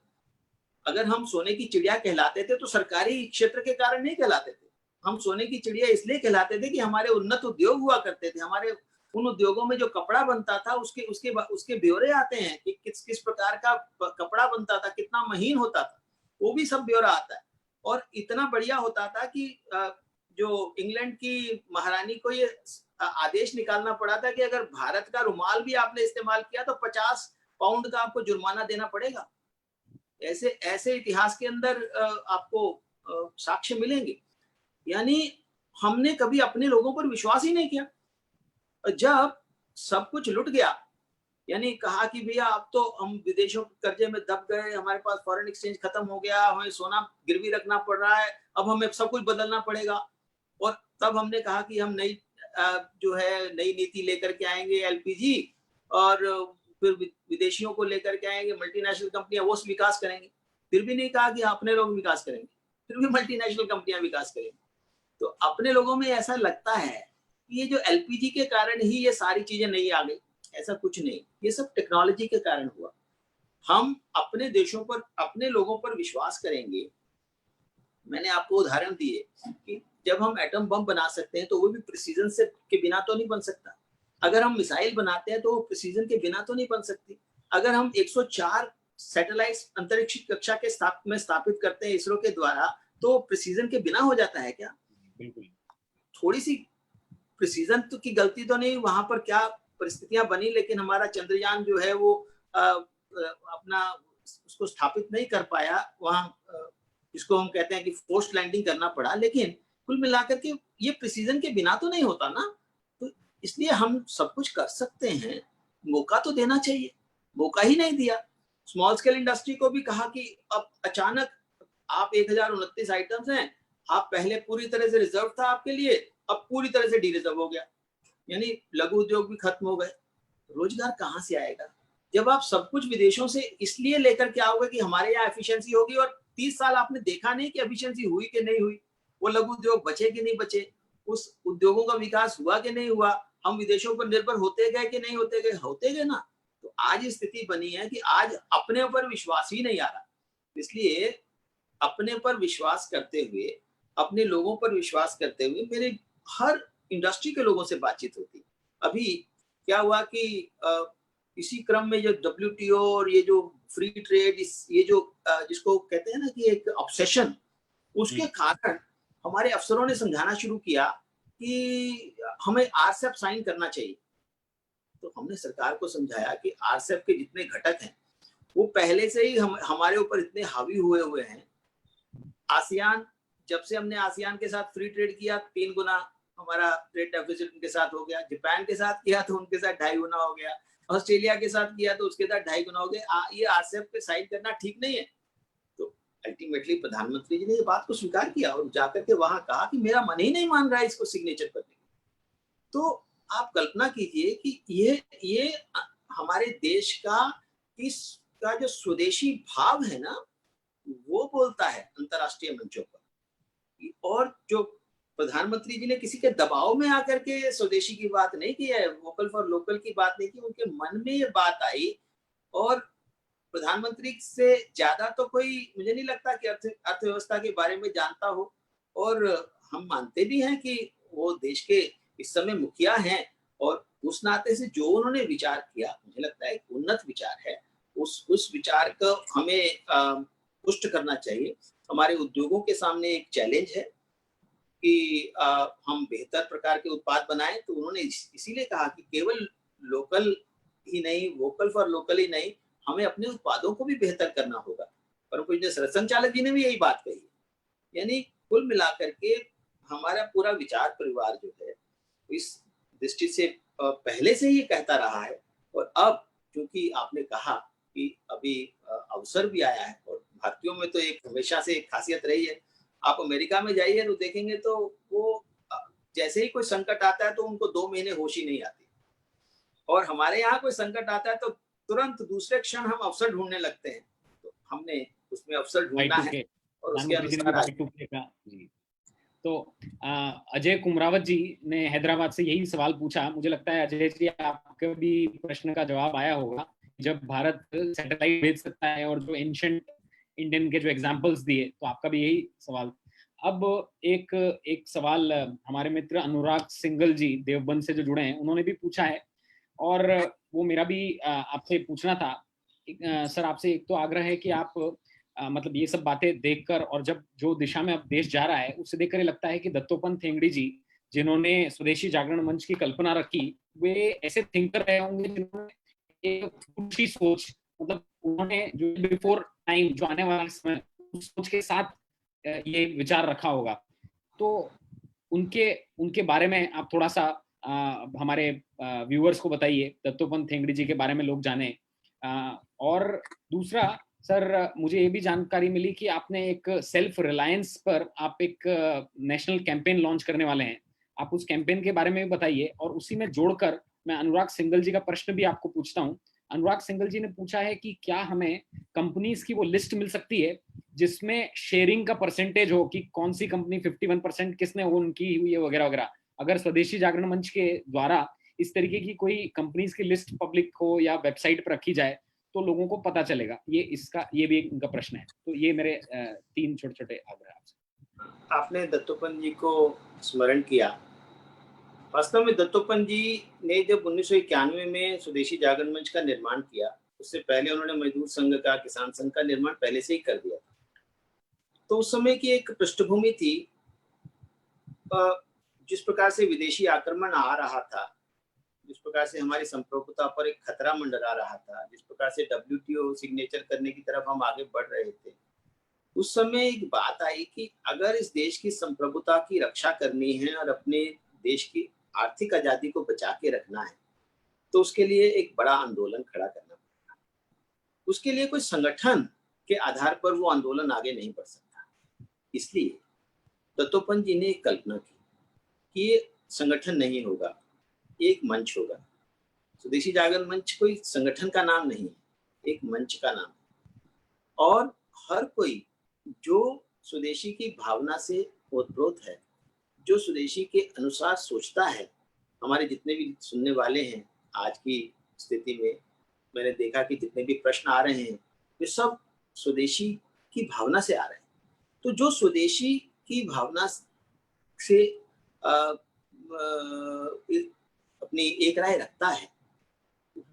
अगर हम सोने की चिड़िया कहलाते थे तो सरकारी क्षेत्र के कारण नहीं कहलाते थे। हम सोने की चिड़िया इसलिए कहलाते थे कि हमारे उन्नत उद्योग हुआ करते थे। हमारे उन उद्योगों में जो कपड़ा बनता था उसके ब्यौरे आते हैं कि किस प्रकार का कपड़ा बनता था, कितना महीन होता था, वो भी सब ब्यौरा आता है। और इतना बढ़िया होता था कि जो इंग्लैंड की महारानी को ये आदेश निकालना पड़ा था कि अगर भारत का रुमाल भी आपने इस्तेमाल किया तो 50 पाउंड का आपको जुर्माना देना पड़ेगा। ऐसे ऐसे इतिहास के अंदर आपको साक्ष्य मिलेंगे। यानी हमने कभी अपने लोगों पर विश्वास ही नहीं किया। जब सब कुछ लुट गया, यानी कहा कि भैया अब तो हम विदेशों के कर्जे में दब गए, हमारे पास फॉरेन एक्सचेंज खत्म हो गया, हमें सोना गिरवी रखना पड़ रहा है, अब हमें सब कुछ बदलना पड़ेगा। और तब हमने कहा कि हम नई नीति लेकर के आएंगे, एलपीजी, और फिर विदेशियों को लेकर के आएंगे, मल्टीनेशनल कंपनियां वो विकास करेंगे। फिर भी नहीं कहा कि अपने लोग विकास करेंगे, फिर भी मल्टीनेशनल कंपनियां विकास करेंगी। तो अपने लोगों में ऐसा लगता है कि ये जो एलपीजी के कारण ही ये सारी चीजें नहीं आ गई, ऐसा कुछ नहीं, ये सब टेक्नोलॉजी के कारण हुआ। हम अपने देशों पर, अपने लोगों पर विश्वास करेंगे। मैंने आपको उदाहरण दिए कि जब हम एटम बम बना सकते हैं तो वो भी प्रिसीजन से के बिना तो नहीं बन सकता। अगर हम मिसाइल बनाते हैं तो वो प्रिसीजन के बिना तो नहीं बन सकती। अगर हम 104 सैटेलाइट्स अंतरिक्ष कक्षा के स्थापित करते हैं इसरो के द्वारा, तो प्रिसीजन के बिना हो जाता है क्या? बिल्कुल। थोड़ी सी प्रिसीजन की गलती तो नहीं, वहां पर क्या परिस्थितियां बनी, लेकिन हमारा चंद्रयान जो है वो अपना उसको स्थापित नहीं कर पाया वहां, इसको हम कहते हैं कि फोर्स्ड लैंडिंग करना पड़ा। लेकिन कुल मिलाकर के ये प्रिसीजन के बिना तो नहीं होता ना। तो इसलिए हम सब कुछ कर सकते हैं, मौका तो देना चाहिए, मौका ही नहीं दिया। स्मॉल स्केल इंडस्ट्री को भी कहा कि अब अचानक आप 1029 आइटम्स हैं, आप पहले पूरी तरह से रिजर्व था आपके लिए, अब पूरी तरह से डी रिजर्व हो गया, यानी लघु उद्योग भी खत्म हो गए। रोजगार कहाँ से आएगा जब आप सब कुछ विदेशों से इसलिए लेकर के आओगे कि हमारे यहाँ एफिशिएंसी होगी, और 30 साल आपने देखा नहीं कि एफिशिएंसी हुई कि नहीं हुई, वो लघु उद्योग बचे कि नहीं बचे, उस उद्योगों का विकास हुआ कि नहीं हुआ, हम विदेशों पर निर्भर होते गए कि नहीं होते गए, होते गए ना। तो आज स्थिति बनी है कि आज अपने ऊपर विश्वास ही नहीं आ रहा। इसलिए अपने पर विश्वास करते हुए, अपने लोगों पर विश्वास करते हुए मेरे हर इंडस्ट्री के लोगों से बातचीत होती। अभी क्या हुआ कि इसी क्रम में जो WTO और ये जो फ्री ट्रेड, ये जो जिसको कहते हैं ना कि एक ऑब्सेशन, उसके कारण हमारे अफसरों ने समझाना शुरू किया कि हमें RCEP साइन करना चाहिए। तो हमने सरकार को समझाया कि RCEP के जितने घटक हैं वो पहले से ही हमारे ऊपर इतने हावी हुए हैं। आसियान, जब से हमने आसियान के साथ फ्री ट्रेड किया, 3 गुना हमारा ट्रेड डेफिसिट उनके साथ हो गया। जापान के साथ किया तो उनके साथ 2.5 गुना हो गया। ऑस्ट्रेलिया के साथ किया तो उसके साथ 2.5 गुना हो गया। ये RCEP पे साइन करना ठीक नहीं है। तो अल्टीमेटली प्रधानमंत्री जी ने ये बात को स्वीकार किया और जाकर के वहां कहा कि मेरा मन ही नहीं मान रहा है इसको सिग्नेचर करने। तो आप कल्पना कीजिए कि ये हमारे देश का इसका जो स्वदेशी भाव है ना, वो बोलता है अंतरराष्ट्रीय मंचों पर। और जो प्रधानमंत्री जी ने किसी के दबाव में आकर के स्वदेशी की बात नहीं की है, वोकल फॉर लोकल की बात नहीं की, उनके मन में ये बात आई। और प्रधानमंत्री से ज्यादा तो कोई मुझे नहीं लगता कि अर्थव्यवस्था के बारे में जानता हो। और हम मानते भी हैं कि वो देश के इस समय मुखिया हैं, और उस नाते से जो उन्होंने विचार किया, मुझे लगता है एक उन्नत विचार है। उस विचार को हमें पुष्ट करना चाहिए। हमारे उद्योगों के सामने एक चैलेंज है कि हम बेहतर प्रकार के उत्पाद बनाएं, तो उन्होंने इसीलिए कहा कि केवल लोकल ही नहीं, वोकल फॉर लोकल ही नहीं, हमें अपने उत्पादों को भी बेहतर करना होगा। परम संचालक जी ने भी यही बात कही। यानी कुल मिलाकर के हमारा पूरा विचार परिवार जो है इस दृष्टि से पहले से ही कहता रहा है, और अब क्योंकि आपने कहा कि अभी अवसर भी आया है, और भारतीयों में तो एक हमेशा से एक खासियत रही है, आप अमेरिका में जाइए तो देखेंगे तो वो जैसे ही कोई संकट आता है तो उनको 2 महीने होश ही नहीं आती, और हमारे यहाँ कोई संकट आता है तो तुरंत दूसरे क्षण हम अवसर ढूंढने लगते हैं। तो हमने उसमें अवसर ढूंढना है और उसके प्रधानमंत्री जी ने भी Y2K का जी। तो अजय कुमरावत जी ने हैदराबाद से यही सवाल पूछा। मुझे लगता है अजय जी आपका भी प्रश्न का जवाब आया होगा, जब भारत सैटेलाइट भेज सकता है और जो एंशिएंट इंडियन के जो एग्जांपल्स दिए, तो आपका भी यही सवाल। अब एक सवाल हमारे मित्र अनुराग सिंगल जी देवबंद से जो जुड़े हैं, उन्होंने भी पूछा है, और वो मेरा भी आपसे पूछना था। सर, आपसे एक तो आग्रह है कि आप मतलब ये सब बातें देखकर, और जब जो दिशा में अब देश जा रहा है उससे देखकर ये लगता है कि दत्तोपंत ठेंगड़ी जी, जिन्होंने स्वदेशी जागरण मंच की कल्पना रखी, वे ऐसे थिंकर रहे होंगे जिन्होंने एक ऊंची सोच, मतलब उन्होंने जो बिफोर टाइम, जो आने वाला समय, उस सोच के साथ ये विचार रखा होगा। तो उनके उनके बारे में आप थोड़ा सा हमारे व्यूअर्स को बताइए, दत्तोपंत ठेंगड़ी जी के बारे में लोग जाने। और दूसरा सर, मुझे ये भी जानकारी मिली कि आपने एक सेल्फ रिलायंस पर आप एक नेशनल कैंपेन लॉन्च करने वाले हैं। आप उस कैंपेन के बारे में भी बताइए, और उसी में जोड़कर मैं अनुराग सिंगल जी का प्रश्न भी आपको पूछता हूँ। अनुराग सिंगल जी ने पूछा है कि क्या हमें कंपनीज की वो लिस्ट मिल सकती है जिसमें शेयरिंग का परसेंटेज हो, कि कौन सी कंपनी 51% किसने ओन की हुई है वगैरह वगैरह। अगर स्वदेशी जागरण मंच के द्वारा इस तरीके की कोई कंपनीज की लिस्ट पब्लिक हो या वेबसाइट पर रखी जाए तो लोगों को पता चलेगा। ये भी इनका प्रश्न है। तो ये मेरे 3 छोटे छोटे आग्रह आपसे। आपने दत्तोपंत जी को स्मरण किया। वास्तव में दत्तोपंत जी ने जब 1991 में स्वदेशी जागरण मंच का निर्माण किया, उससे पहले उन्होंने मजदूर संघ का, किसान संघ का निर्माण पहले से ही कर दिया था। तो उस समय की एक पृष्ठभूमि थी, जिस प्रकार से विदेशी आक्रमण आ रहा था, जिस प्रकार से हमारी संप्रभुता पर एक खतरा मंडरा रहा था, जिस प्रकार से WTO सिग्नेचर करने की तरफ हम आगे बढ़ रहे थे, उस समय एक बात आई कि अगर इस देश की संप्रभुता की रक्षा करनी है और अपने देश की आर्थिक आजादी को बचा के रखना है, तो उसके लिए एक बड़ा आंदोलन खड़ा करना पड़ेगा। उसके लिए कोई संगठन के आधार पर वो आंदोलन आगे नहीं बढ़ सकता। इसलिए दत्तोपंत जी ने एक कल्पना की कि ये संगठन नहीं होगा, एक मंच होगा। स्वदेशी जागरण मंच कोई संगठन का नाम नहीं है, एक मंच का नाम है, और हर कोई जो स्वदेशी की भावना से ओतप्रोत है, जो स्वदेशी के अनुसार सोचता है, हमारे जितने भी सुनने वाले हैं आज की स्थिति में, मैंने देखा कि जितने भी प्रश्न आ रहे हैं वे सब स्वदेशी की भावना से आ रहे हैं। तो जो स्वदेशी की भावना से अपनी एक राय रखता है,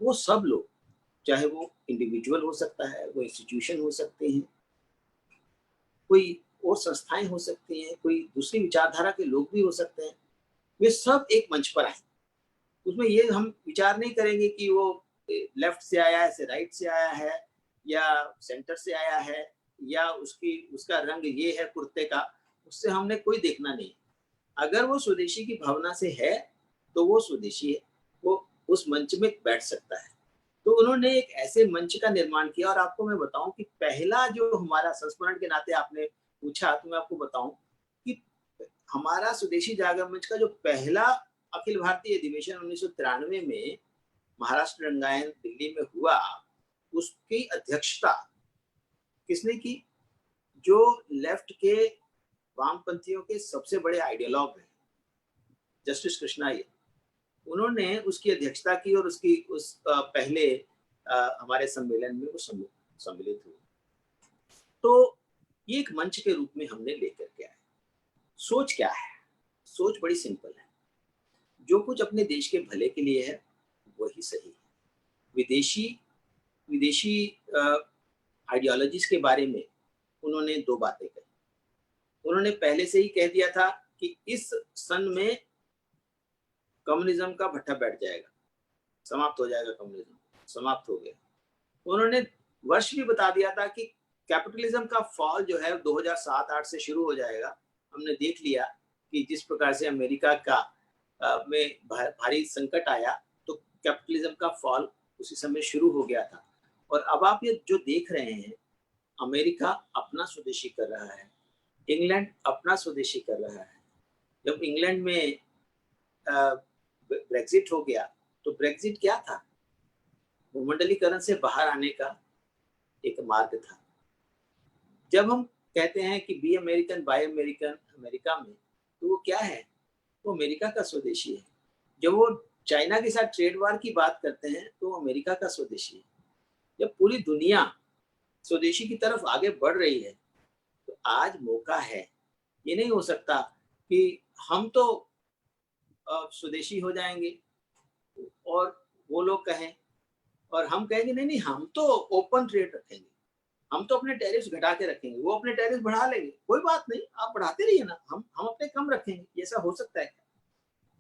वो सब लोग, चाहे वो इंडिविजुअल हो सकता है, वो इंस्टीट्यूशन हो सकते हैं, कोई और संस्थाएं हो सकती हैं, कोई दूसरी विचारधारा के लोग भी हो सकते हैं, वे सब एक मंच पर आए। उसमें ये हम विचार नहीं करेंगे कि वो लेफ्ट से आया है, से राइट से आया है, या सेंटर से आया है, या उसका रंग ये है कुर्ते का, उससे हमने कोई देखना नहीं। अगर वो स्वदेशी की भावना से है तो वो स्वदेशी है, वो उस मंच में बैठ सकता है। तो उन्होंने एक ऐसे मंच का निर्माण किया। और आपको मैं बताऊं कि पहला जो हमारा, संस्मरण के नाते आपने पूछा, तो मैं आपको बताऊं कि हमारा स्वदेशी जागरण मंच का जो पहला अखिल भारतीय अधिवेशन 1993 में महाराष्ट्र रंगायन दिल्ली में हुआ, उसकी अध्यक्षता किसने की? जो लेफ्ट के, वामपंथियों के सबसे बड़े आइडियोलॉग हैं, जस्टिस कृष्णा ये, उन्होंने उसकी अध्यक्षता की, और उस पहले हमारे सम्मेलन में वो सम्मिलित हुए। तो ये एक मंच के रूप में हमने लेकर के आए। सोच क्या है? सोच बड़ी सिंपल है, जो कुछ अपने देश के भले के लिए है वही सही है। विदेशी आइडियोलॉजीज के बारे में उन्होंने 2 बातें कही। उन्होंने पहले से ही कह दिया था कि इस सन में कम्युनिज्म का भट्टा बैठ जाएगा, समाप्त हो जाएगा, कम्युनिज्म समाप्त हो गया। उन्होंने वर्ष भी बता दिया था कि कैपिटलिज्म का फॉल जो है 2007-8 से शुरू हो जाएगा। हमने देख लिया कि जिस प्रकार से अमेरिका का में भारी संकट आया तो कैपिटलिज्म का फॉल उसी समय शुरू हो गया था। और अब आप ये जो देख रहे हैं, अमेरिका अपना स्वदेशी कर रहा है, इंग्लैंड अपना स्वदेशी कर रहा है। जब इंग्लैंड में ब्रेक्जिट हो गया तो ब्रेक्जिट क्या था? भूमंडलीकरण से बाहर आने का एक मार्ग था। जब हम कहते हैं कि be American buy American America में, तो वो क्या है? वो अमेरिका का स्वदेशी है। जब वो चाइना के साथ ट्रेड वार की बात करते हैं तो अमेरिका का स्वदेशी है। जब पूरी दुनिया स्वदेशी की तरफ आगे बढ़ रही है तो आज मौका है। ये नहीं हो सकता कि हम तो स्वदेशी हो जाएंगे और वो लोग कहें और हम कहेंगे नहीं नहीं हम तो ओपन ट्रेड रखेंगे, हम तो अपने टैरिफ्स घटा के रखेंगे, वो अपने टैरिफ्स बढ़ा लेंगे, कोई बात नहीं, आप बढ़ाते रहिए ना, हम अपने कम रखेंगे। ऐसा हो सकता है क्या?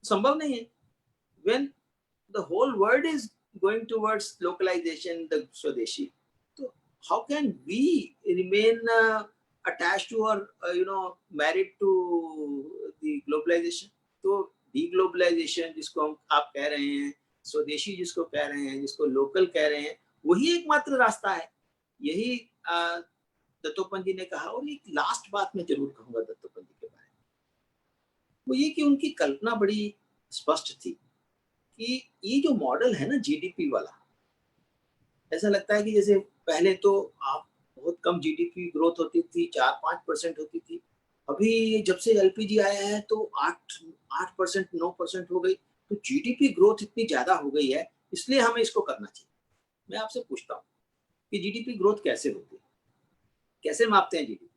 संभव नहीं है। when the whole world is going towards localization, the Swadeshi, so how can we remain attached to or married to the globalization? तो deglobalization जिसको आप कह रहे हैं, स्वदेशी जिसको कह रहे हैं, जिसको लोकल कह रहे हैं, वही एकमात्र रास्ता है। यही दत्तोपंत जी ने कहा। और एक लास्ट बात मैं जरूर कहूंगा दत्तोपंत जी के बारे में, वो ये कि उनकी कल्पना बड़ी स्पष्ट थी कि ये जो मॉडल है ना जीडीपी वाला, ऐसा लगता है कि जैसे पहले तो आप बहुत कम जीडीपी ग्रोथ होती थी, 4-5% होती थी। अभी जब से एलपीजी आया है तो 8%, 9% हो गई। तो जीडीपी ग्रोथ इतनी ज्यादा हो गई है, इसलिए हमें इसको करना चाहिए। मैं आपसे पूछता हूँ कि जीडीपी ग्रोथ कैसे होती है, कैसे मापते हैं जीडीपी?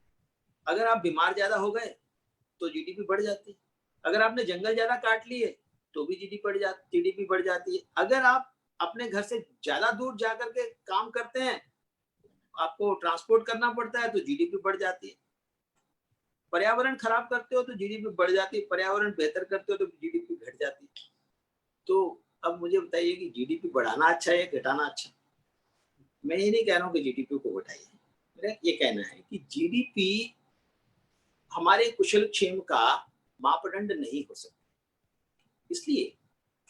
अगर आप बीमार ज्यादा हो गए तो जीडीपी बढ़ जाती है। अगर आपने जंगल ज्यादा काट लिए तो भी जीडीपी बढ़ जाती है। अगर आप अपने घर से ज्यादा दूर जाकर के काम करते हैं, आपको ट्रांसपोर्ट करना पड़ता है, तो जीडीपी बढ़ जाती है। पर्यावरण खराब करते हो तो जीडीपी बढ़ जाती है, पर्यावरण बेहतर करते हो तो जीडीपी घट जाती है। तो अब मुझे बताइए कि जीडीपी बढ़ाना अच्छा है या घटाना अच्छा? मैं ये नहीं कह रहा हूँ कि जीडीपी को घटाइए, मेरा ये कहना है कि जीडीपी हमारे कुशलक्षेम का मापदंड नहीं हो सकता। इसलिए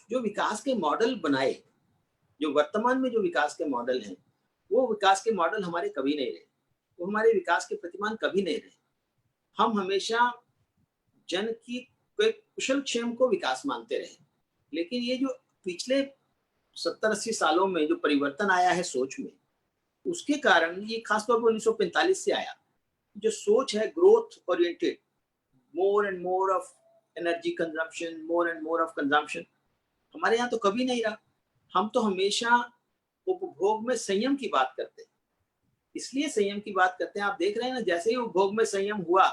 जो विकास के मॉडल बनाए, जो वर्तमान में जो विकास के मॉडल हैं, वो विकास के मॉडल हमारे कभी नहीं रहे, वो हमारे विकास के प्रतिमान कभी नहीं रहे। हम हमेशा जन की कुशलक्षेम को विकास मानते रहे। लेकिन ये जो पिछले 70-80 सालों में जो परिवर्तन आया है सोच में, उसके कारण ये खासतौर पर 1945 से आया, जो सोच है growth oriented, more and more of energy consumption, more and more of consumption, हमारे यहाँ तो कभी नहीं रहा। हम तो हमेशा उपभोग में संयम की बात करते हैं। इसलिए संयम की बात करते हैं, आप देख रहे हैं ना, जैसे ही उपभोग में संयम हुआ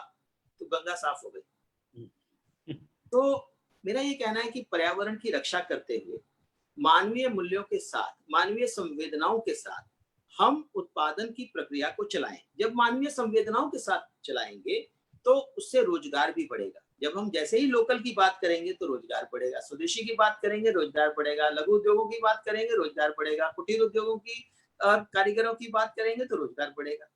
तो गंगा साफ हो गई। तो मेरा ये कहना है कि पर्यावरण की रक्षा करते हुए, मानवीय मूल्यों के साथ, मानवीय संवेदनाओं के साथ हम उत्पादन की प्रक्रिया को चलाएं। जब मानवीय संवेदनाओं के साथ चलाएंगे तो उससे रोजगार भी बढ़ेगा। जब हम जैसे ही लोकल की बात करेंगे तो रोजगार बढ़ेगा, स्वदेशी की बात करेंगे रोजगार बढ़ेगा, लघु उद्योगों की बात करेंगे रोजगार बढ़ेगा, कुटीर उद्योगों की कारीगरों की बात करेंगे तो रोजगार बढ़ेगा।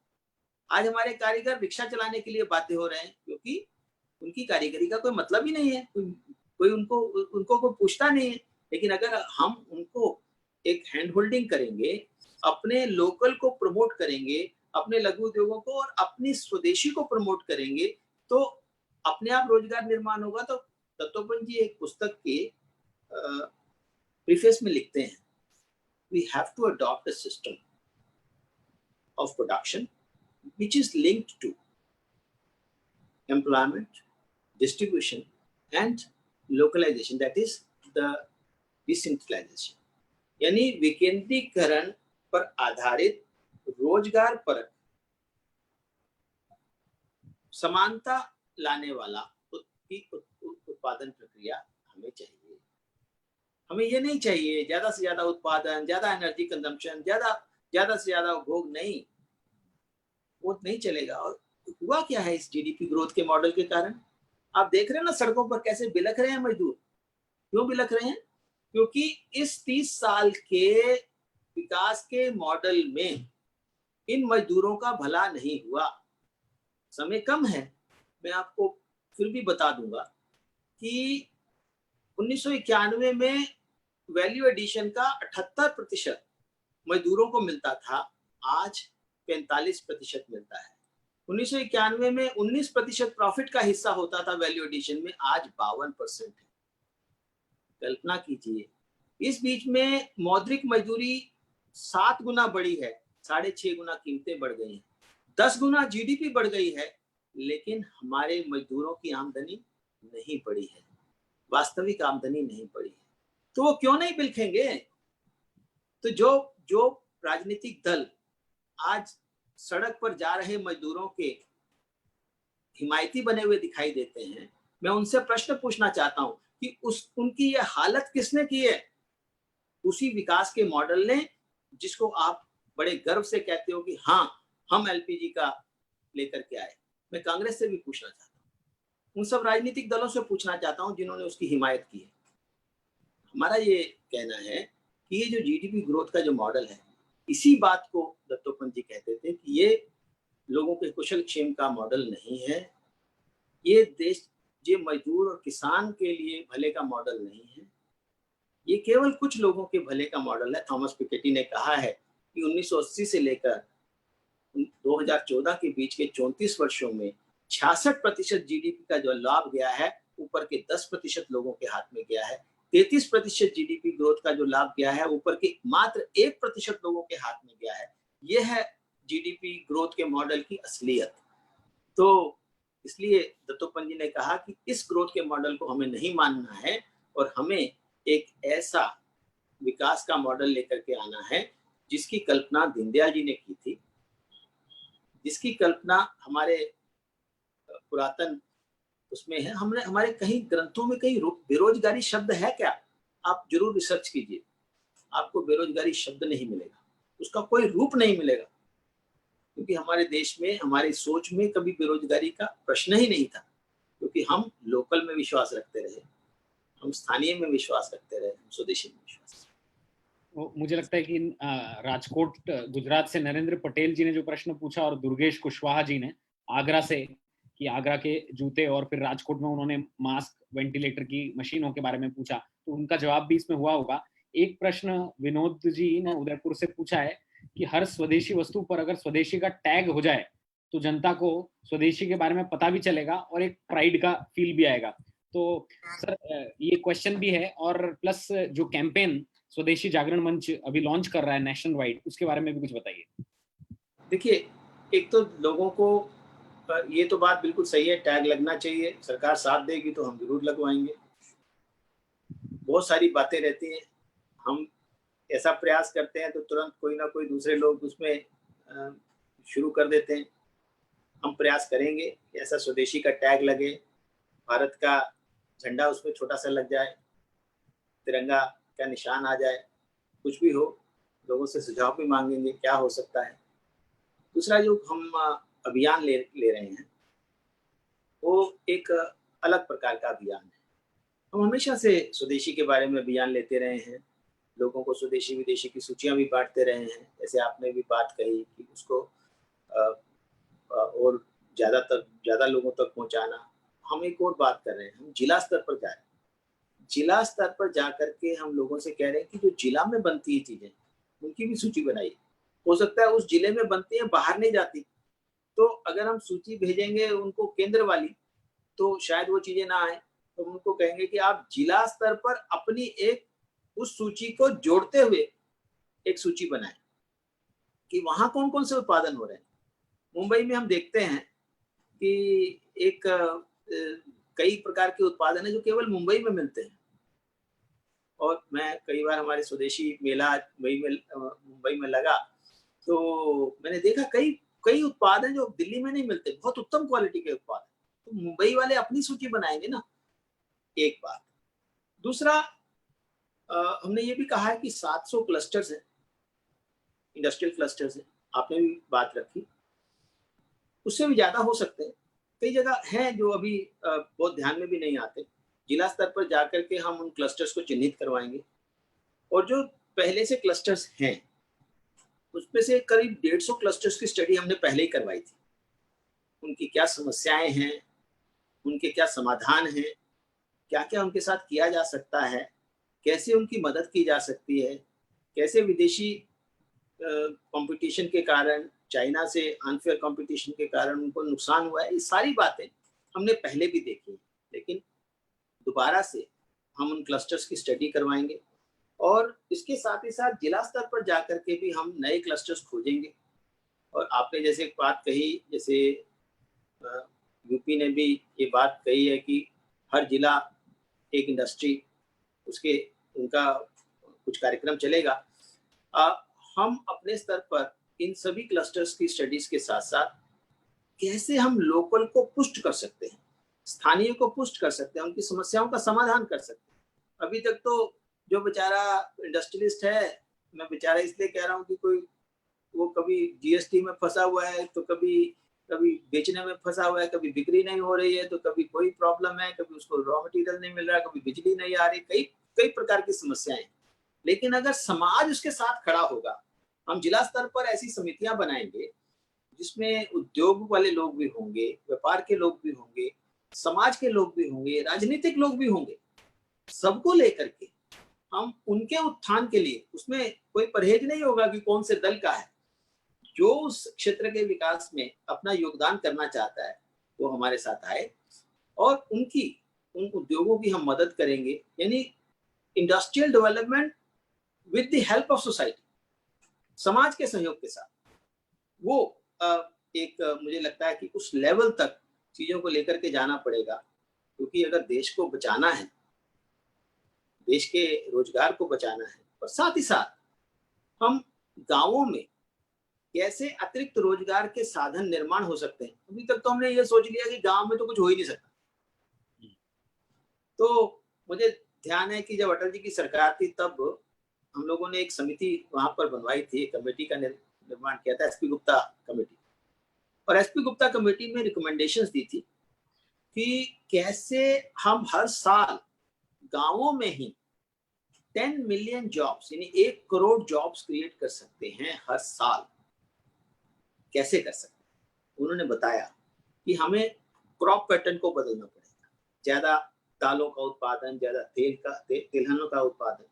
आज हमारे कारीगर रिक्शा चलाने के लिए बाध्य हो रहे हैं क्योंकि उनकी कारीगरी का कोई मतलब ही नहीं है, कोई उनको कोई पूछता नहीं है। लेकिन अगर हम उनको एक हैंड होल्डिंग करेंगे, अपने लोकल को प्रमोट करेंगे, अपने लघु उद्योगों को और अपनी स्वदेशी को प्रमोट करेंगे, तो अपने आप रोजगार निर्माण होगा। तो दत्तोपंत जी एक पुस्तक के प्रीफेस में लिखते हैं, we have to adopt a system of production which is linked to employment, distribution and localization, that is the decentralization, यानी विकेंद्रीकरण पर आधारित रोजगार पर समानता लाने वाला उत्पादन प्रक्रिया हमें चाहिए। हमें ये नहीं चाहिए ज्यादा से ज्यादा उत्पादन, ज्यादा एनर्जी कंजम्पशन, ज्यादा से ज्यादा उपभोग, नहीं, वो नहीं चलेगा। और हुआ क्या है इस जीडीपी ग्रोथ के मॉडल के कारण? आप देख रहे हैं ना सड़कों पर कैसे बिलख रहे हैं मजदूर। क्यों बिलख रहे हैं? क्योंकि इस 30 साल के विकास के मॉडल में इन मजदूरों का भला नहीं हुआ। समय कम है, मैं आपको फिर भी बता दूंगा कि 1991 में वैल्यू एडिशन का 78% मजदूरों को मिलता था, आज 45% मिलता है। 1991 में 19% प्रॉफिट का हिस्सा होता था वैल्यू एडिशन में, आज 52% है। कल्पना कीजिए, इस बीच में मौद्रिक मजदूरी 7 गुना बढ़ी है, 6.5 गुना कीमतें बढ़ गई हैं, 10 गुना जीडीपी बढ़ गई है, लेकिन हमारे मजदूरों की आमदनी नहीं बढ़ी है, वास्तविक आमदनी नहीं बढ़ी है। तो वो क्यों नहीं बिलखेंगे? तो जो जो राजनीतिक दल आज सड़क पर जा रहे मजदूरों के हिमायती बने हुए दिखाई देते हैं, मैं उनसे प्रश्न पूछना चाहता हूं कि उनकी ये हालत किसने की है? उसी विकास के मॉडल ने, जिसको आप बड़े गर्व से कहते हो कि हाँ, हम एलपीजी का लेकर के आए। मैं कांग्रेस से भी पूछना चाहता हूँ, उन सब राजनीतिक दलों से पूछना चाहता हूँ जिन्होंने उसकी हिमायत की है। हमारा ये कहना है कि ये जो जीडीपी ग्रोथ का जो मॉडल है, इसी बात को दत्तोपंत जी कहते थे कि ये लोगों के कुशल क्षेम का मॉडल नहीं है, ये देश, ये मजदूर और किसान के लिए भले का मॉडल नहीं है, ये केवल कुछ लोगों के भले का मॉडल है। थॉमस पिकेटी ने कहा है कि 1980 से लेकर 2014 के बीच के 34 वर्षों में 66% जीडीपी का जो लाभ गया है, ऊपर के 10% लोगों के हाथ में गया है। 33% जीडीपी ग्रोथ का जो लाभ गया है, ऊपर के मात्र 1% लोगों के हाथ में गया है। यह है जीडीपी ग्रोथ के मॉडल की असलियत। तो इसलिए दत्तोपंत जी ने कहा कि इस ग्रोथ के मॉडल को हमें नहीं मानना है और हमें एक ऐसा विकास का मॉडल लेकर के आना है जिसकी कल्पना दीनदयाल जी ने की थी, जिसकी कल्पना हमारे पुरातन उसमें है। हमने हमारे कहीं ग्रंथों में कहीं बेरोजगारी शब्द है क्या? आप जरूर रिसर्च कीजिए, आपको बेरोजगारी शब्द नहीं मिलेगा, उसका कोई रूप नहीं मिलेगा, क्योंकि हमारे देश में, हमारी सोच में कभी बेरोजगारी का प्रश्न ही नहीं था, क्योंकि हम लोकल में विश्वास रखते रहे, हम स्थानीय में विश्वास रखते रहे, हम स्वदेशी में विश्वास। मुझे लगता है कि राजकोट गुजरात से नरेंद्र पटेल जी ने जो प्रश्न पूछा और दुर्गेश कुशवाहा जी ने आगरा से, कि आगरा के जूते, और फिर राजकोट में उन्होंने मास्क, वेंटिलेटर की मशीनों के बारे में पूछा, तो उनका जवाब भी इसमें हुआ होगा। एक प्रश्न विनोद जी ने उदयपुर से पूछा है कि हर स्वदेशी वस्तु पर अगर स्वदेशी का टैग हो जाए तो जनता को स्वदेशी के बारे में पता भी चलेगा और एक प्राइड का फील भी आएगा। तो सर, ये क्वेश्चन भी है, और प्लस जो कैंपेन स्वदेशी जागरण मंच अभी लॉन्च कर रहा है नेशनल वाइड, उसके बारे में भी कुछ बताइए। देखिए, एक तो लोगों को ये तो बात बिल्कुल सही है, टैग लगना चाहिए, सरकार साथ देगी तो हम जरूर लगवाएंगे। बहुत सारी बातें रहती हैं, हम ऐसा प्रयास करते हैं तो तुरंत कोई ना कोई दूसरे लोग उसमें शुरू कर देते हैं। हम प्रयास करेंगे कि ऐसा स्वदेशी का टैग लगे, भारत का झंडा उसमें छोटा सा लग जाए, तिरंगा का निशान आ जाए, कुछ भी हो, लोगों से सुझाव भी मांगेंगे क्या हो सकता है। दूसरा जो हम अभियान ले रहे हैं, वो एक अलग प्रकार का अभियान है। हम हमेशा से स्वदेशी के बारे में अभियान लेते रहे हैं, लोगों को स्वदेशी विदेशी की सूचियां भी बांटते रहे हैं। जैसे आपने भी बात कही कि उसको और ज़्यादा लोगों तक पहुंचाना। हम एक और बात कर रहे हैं, हम जिला स्तर पर जा रहे हैं। जिला स्तर पर जाकर के हम लोगों से कह रहे हैं कि जो जिला में बनती है चीजें, उनकी भी सूची बनाइए। हो सकता है उस जिले में बनती है, बाहर नहीं जाती, तो अगर हम सूची भेजेंगे उनको केंद्र वाली, तो शायद वो चीजें ना आए। तो उनको कहेंगे कि आप जिला स्तर पर अपनी एक उस सूची को जोड़ते हुए एक सूची बनाएं कि वहां कौन कौन से उत्पादन हो रहे हैं। मुंबई में हम देखते हैं कि एक कई प्रकार के उत्पादन है जो केवल मुंबई में मिलते हैं, और मैं कई बार हमारे स्वदेशी मेला मुंबई में लगा, तो मैंने देखा कई कई उत्पाद हैं जो दिल्ली में नहीं मिलते, बहुत उत्तम क्वालिटी के उत्पाद। तो मुंबई वाले अपनी सूची बनाएंगे ना, एक बात। दूसरा, हमने ये भी कहा है कि 700 क्लस्टर्स हैं, इंडस्ट्रियल क्लस्टर्स हैं, आपने भी बात रखी, उससे भी ज्यादा हो सकते हैं। कई जगह हैं जो अभी बहुत ध्यान में भी नहीं आते। जिला स्तर पर जाकर के हम उन क्लस्टर्स को चिन्हित करवाएंगे, और जो पहले से क्लस्टर्स हैं उसमें से करीब 150 क्लस्टर्स की स्टडी हमने पहले ही करवाई थी। उनकी क्या समस्याएं हैं, उनके क्या समाधान हैं, क्या क्या उनके साथ किया जा सकता है, कैसे उनकी मदद की जा सकती है, कैसे विदेशी कंपटीशन के कारण, चाइना से अनफेयर कंपटीशन के कारण उनको नुकसान हुआ है। ये सारी बातें हमने पहले भी देखी है, लेकिन दोबारा से हम उन क्लस्टर्स की स्टडी करवाएंगे, और इसके साथ ही साथ जिला स्तर पर जाकर के भी हम नए क्लस्टर्स खोजेंगे। और आपने जैसे एक बात कही, जैसे यूपी ने भी ये बात कही है कि हर जिला एक इंडस्ट्री, उसके उनका कुछ कार्यक्रम चलेगा। हम अपने स्तर पर इन सभी क्लस्टर्स की स्टडीज के साथ साथ कैसे हम लोकल को पुष्ट कर सकते हैं, स्थानीय को पुष्ट कर सकते हैं, उनकी समस्याओं का समाधान कर सकते हैं। अभी तक तो जो बेचारा इंडस्ट्रियलिस्ट है, मैं बेचारा इसलिए कह रहा हूँ कि कोई वो कभी जीएसटी में फंसा हुआ है, तो कभी कभी बेचने में फंसा हुआ है, कभी बिक्री नहीं हो रही है, तो कभी कोई प्रॉब्लम है, कभी उसको रॉ मटेरियल नहीं मिल रहा है, कभी बिजली नहीं आ रही, कई कई प्रकार की समस्याएं। लेकिन अगर समाज उसके साथ खड़ा होगा, हम जिला स्तर पर ऐसी समितियां बनाएंगे जिसमें उद्योग वाले लोग भी होंगे, व्यापार के लोग भी होंगे, समाज के लोग भी होंगे, राजनीतिक लोग भी होंगे, सबको लेकर के हम उनके उत्थान के लिए, उसमें कोई परहेज नहीं होगा कि कौन से दल का है, जो उस क्षेत्र के विकास में अपना योगदान करना चाहता है वो हमारे साथ आए, और उन उद्योगों की हम मदद करेंगे। यानी industrial development with the help of society, समाज के सहयोग के साथ। वो मुझे लगता है कि उस लेवल तक चीजों को लेकर के जाना पड़ेगा, क्योंकि अगर देश को बचाना है, देश के रोजगार को बचाना है, और साथ ही साथ हम गांवों में कैसे अतिरिक्त रोजगार के साधन निर्माण हो सकते हैं। अभी तक तो हमने ये सोच लिया कि गांव में तो कुछ हो ही नहीं सकता। तो मुझे ध्यान है कि जब अटल जी की सरकार थी तब हम लोगों ने एक समिति वहां पर बनवाई थी, कमेटी का निर्माण किया था, एसपी गुप्ता कमेटी। और एसपी गुप्ता कमेटी में रिकमेंडेशंस दी थी कि कैसे हम हर साल गांवों में ही 10 मिलियन जॉब्स, यानी 1 करोड़ जॉब्स क्रिएट कर सकते हैं हर साल। कैसे कर सकते हैं? उन्होंने बताया कि हमें क्रॉप पैटर्न को बदलना पड़ेगा, ज्यादा दालों का उत्पादन, ज्यादा तिलहनों का उत्पादन,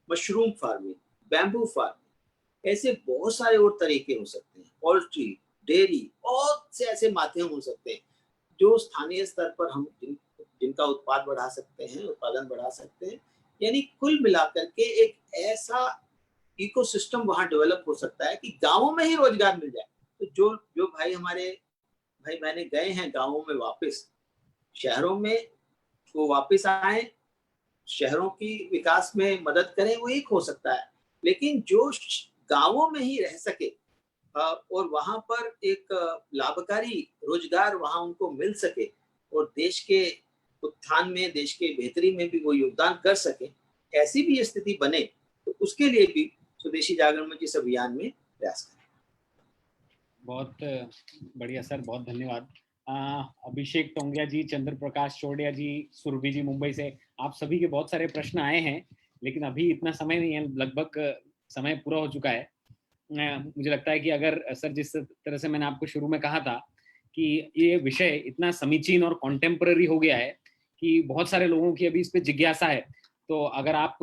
मशरूम फार्मिंग, बैम्बू फार्मिंग, ऐसे बहुत सारे और तरीके हो सकते हैं, पोल्ट्री, डेयरी, बहुत से ऐसे माध्यम हो सकते हैं जो स्थानीय स्तर पर हम जिनका उत्पाद बढ़ा सकते हैं, उत्पादन बढ़ा सकते हैं। यानी कुल मिलाकर के एक ऐसा इकोसिस्टम वहां डेवलप हो सकता है कि गांवों में ही रोजगार मिल जाए। तो जो जो हमारे भाई बहने गए हैं गांवों में वापस, शहरों में वो वापस आए, शहरों की विकास में मदद करें, वो एक हो सकता है। लेकिन जो गांवों में ही रह सके और वहां पर एक लाभकारी रोजगार वहां उनको मिल सके, और देश के उत्थान में, देश के बेहतरी में भी वो योगदान कर सके, ऐसी भी स्थिति बने, तो उसके लिए भी स्वदेशी जागरण मंच इस अभियान में प्रयास करें। बहुत बढ़िया सर, बहुत धन्यवाद। अभिषेक टोंगिया जी, चंद्र प्रकाश चौड़िया जी, सुरभि जी मुंबई से, आप सभी के बहुत सारे प्रश्न आए हैं, लेकिन अभी इतना समय नहीं है, लगभग समय पूरा हो चुका है। मुझे लगता है कि अगर सर, जिस तरह से मैंने आपको शुरू में कहा था कि ये विषय इतना समीचीन और कॉन्टेम्पररी हो गया है कि बहुत सारे लोगों की अभी इस पे जिज्ञासा है, तो अगर आप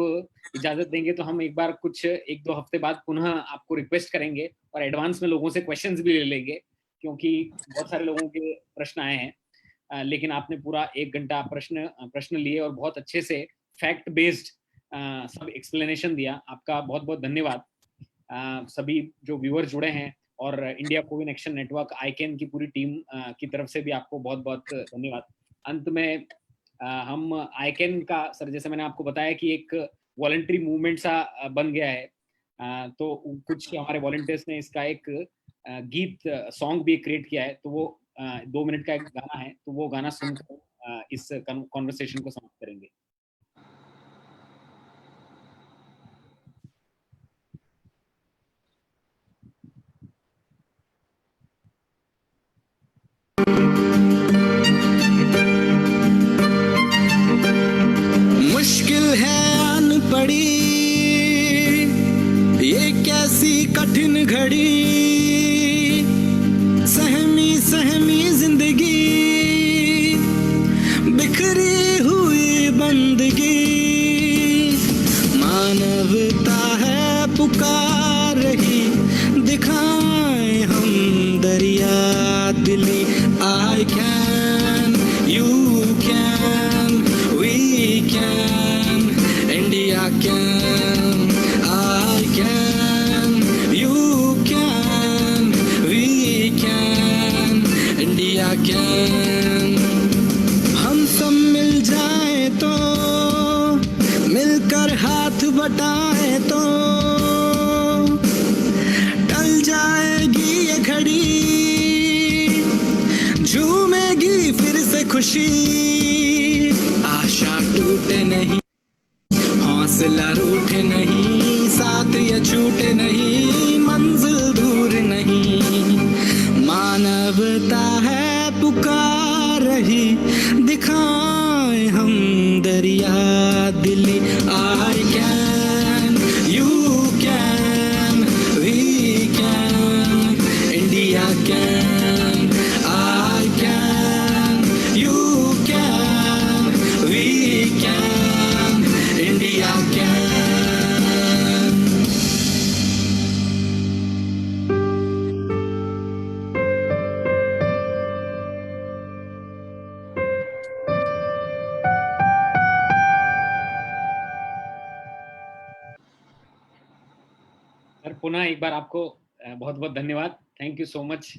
इजाजत देंगे तो हम एक बार कुछ 1-2 हफ्ते बाद पुनः आपको रिक्वेस्ट करेंगे और एडवांस में लोगों से क्वेश्चंस भी ले लेंगे, क्योंकि बहुत सारे लोगों के प्रश्न आए हैं। लेकिन आपने पूरा 1 घंटा प्रश्न लिए और बहुत अच्छे से फैक्ट बेस्ड सब एक्सप्लेनेशन दिया। आपका बहुत बहुत धन्यवाद। सभी जो व्यूअर जुड़े हैं और इंडिया कोविन एक्शन नेटवर्क आईकैन की पूरी टीम की तरफ से भी आपको बहुत बहुत धन्यवाद। अंत में हम आईकैन का, सर जैसे मैंने आपको बताया कि एक वॉलंटरी मूवमेंट सा बन गया है, तो कुछ हमारे वॉलंटियर्स ने इसका एक गीत सॉन्ग भी क्रिएट किया है, तो वो 2 मिनट का एक गाना है, तो वो गाना सुनकर इस कॉन्वर्सेशन को समाप्त करेंगे। पड़ी ये कैसी कठिन घड़ी, सहमी सहमी जिंदगी, बिखरी हुई बंदगी, मानवता है पुकार रही, दिखाएं हम दरिया दिली। I can, you can, we can, India can, I can, you can, we can, India can। हम सब मिल जाए तो, मिलकर हाथ बटाए तो, टल जाएगी ये घड़ी, झूमेगी फिर से खुशी, आशा टूटे नहीं, हौसला रूठे नहीं, साथ ये छूटे नहीं, मंजिल दूर नहीं, मानवता है पुकार रही, दिखाएं हम दरिया दिली। I can, you can, we can, India can, I can, you can, we can, India can। Sir पुनः एक बार आपको बहुत बहुत धन्यवाद। Thank you so much.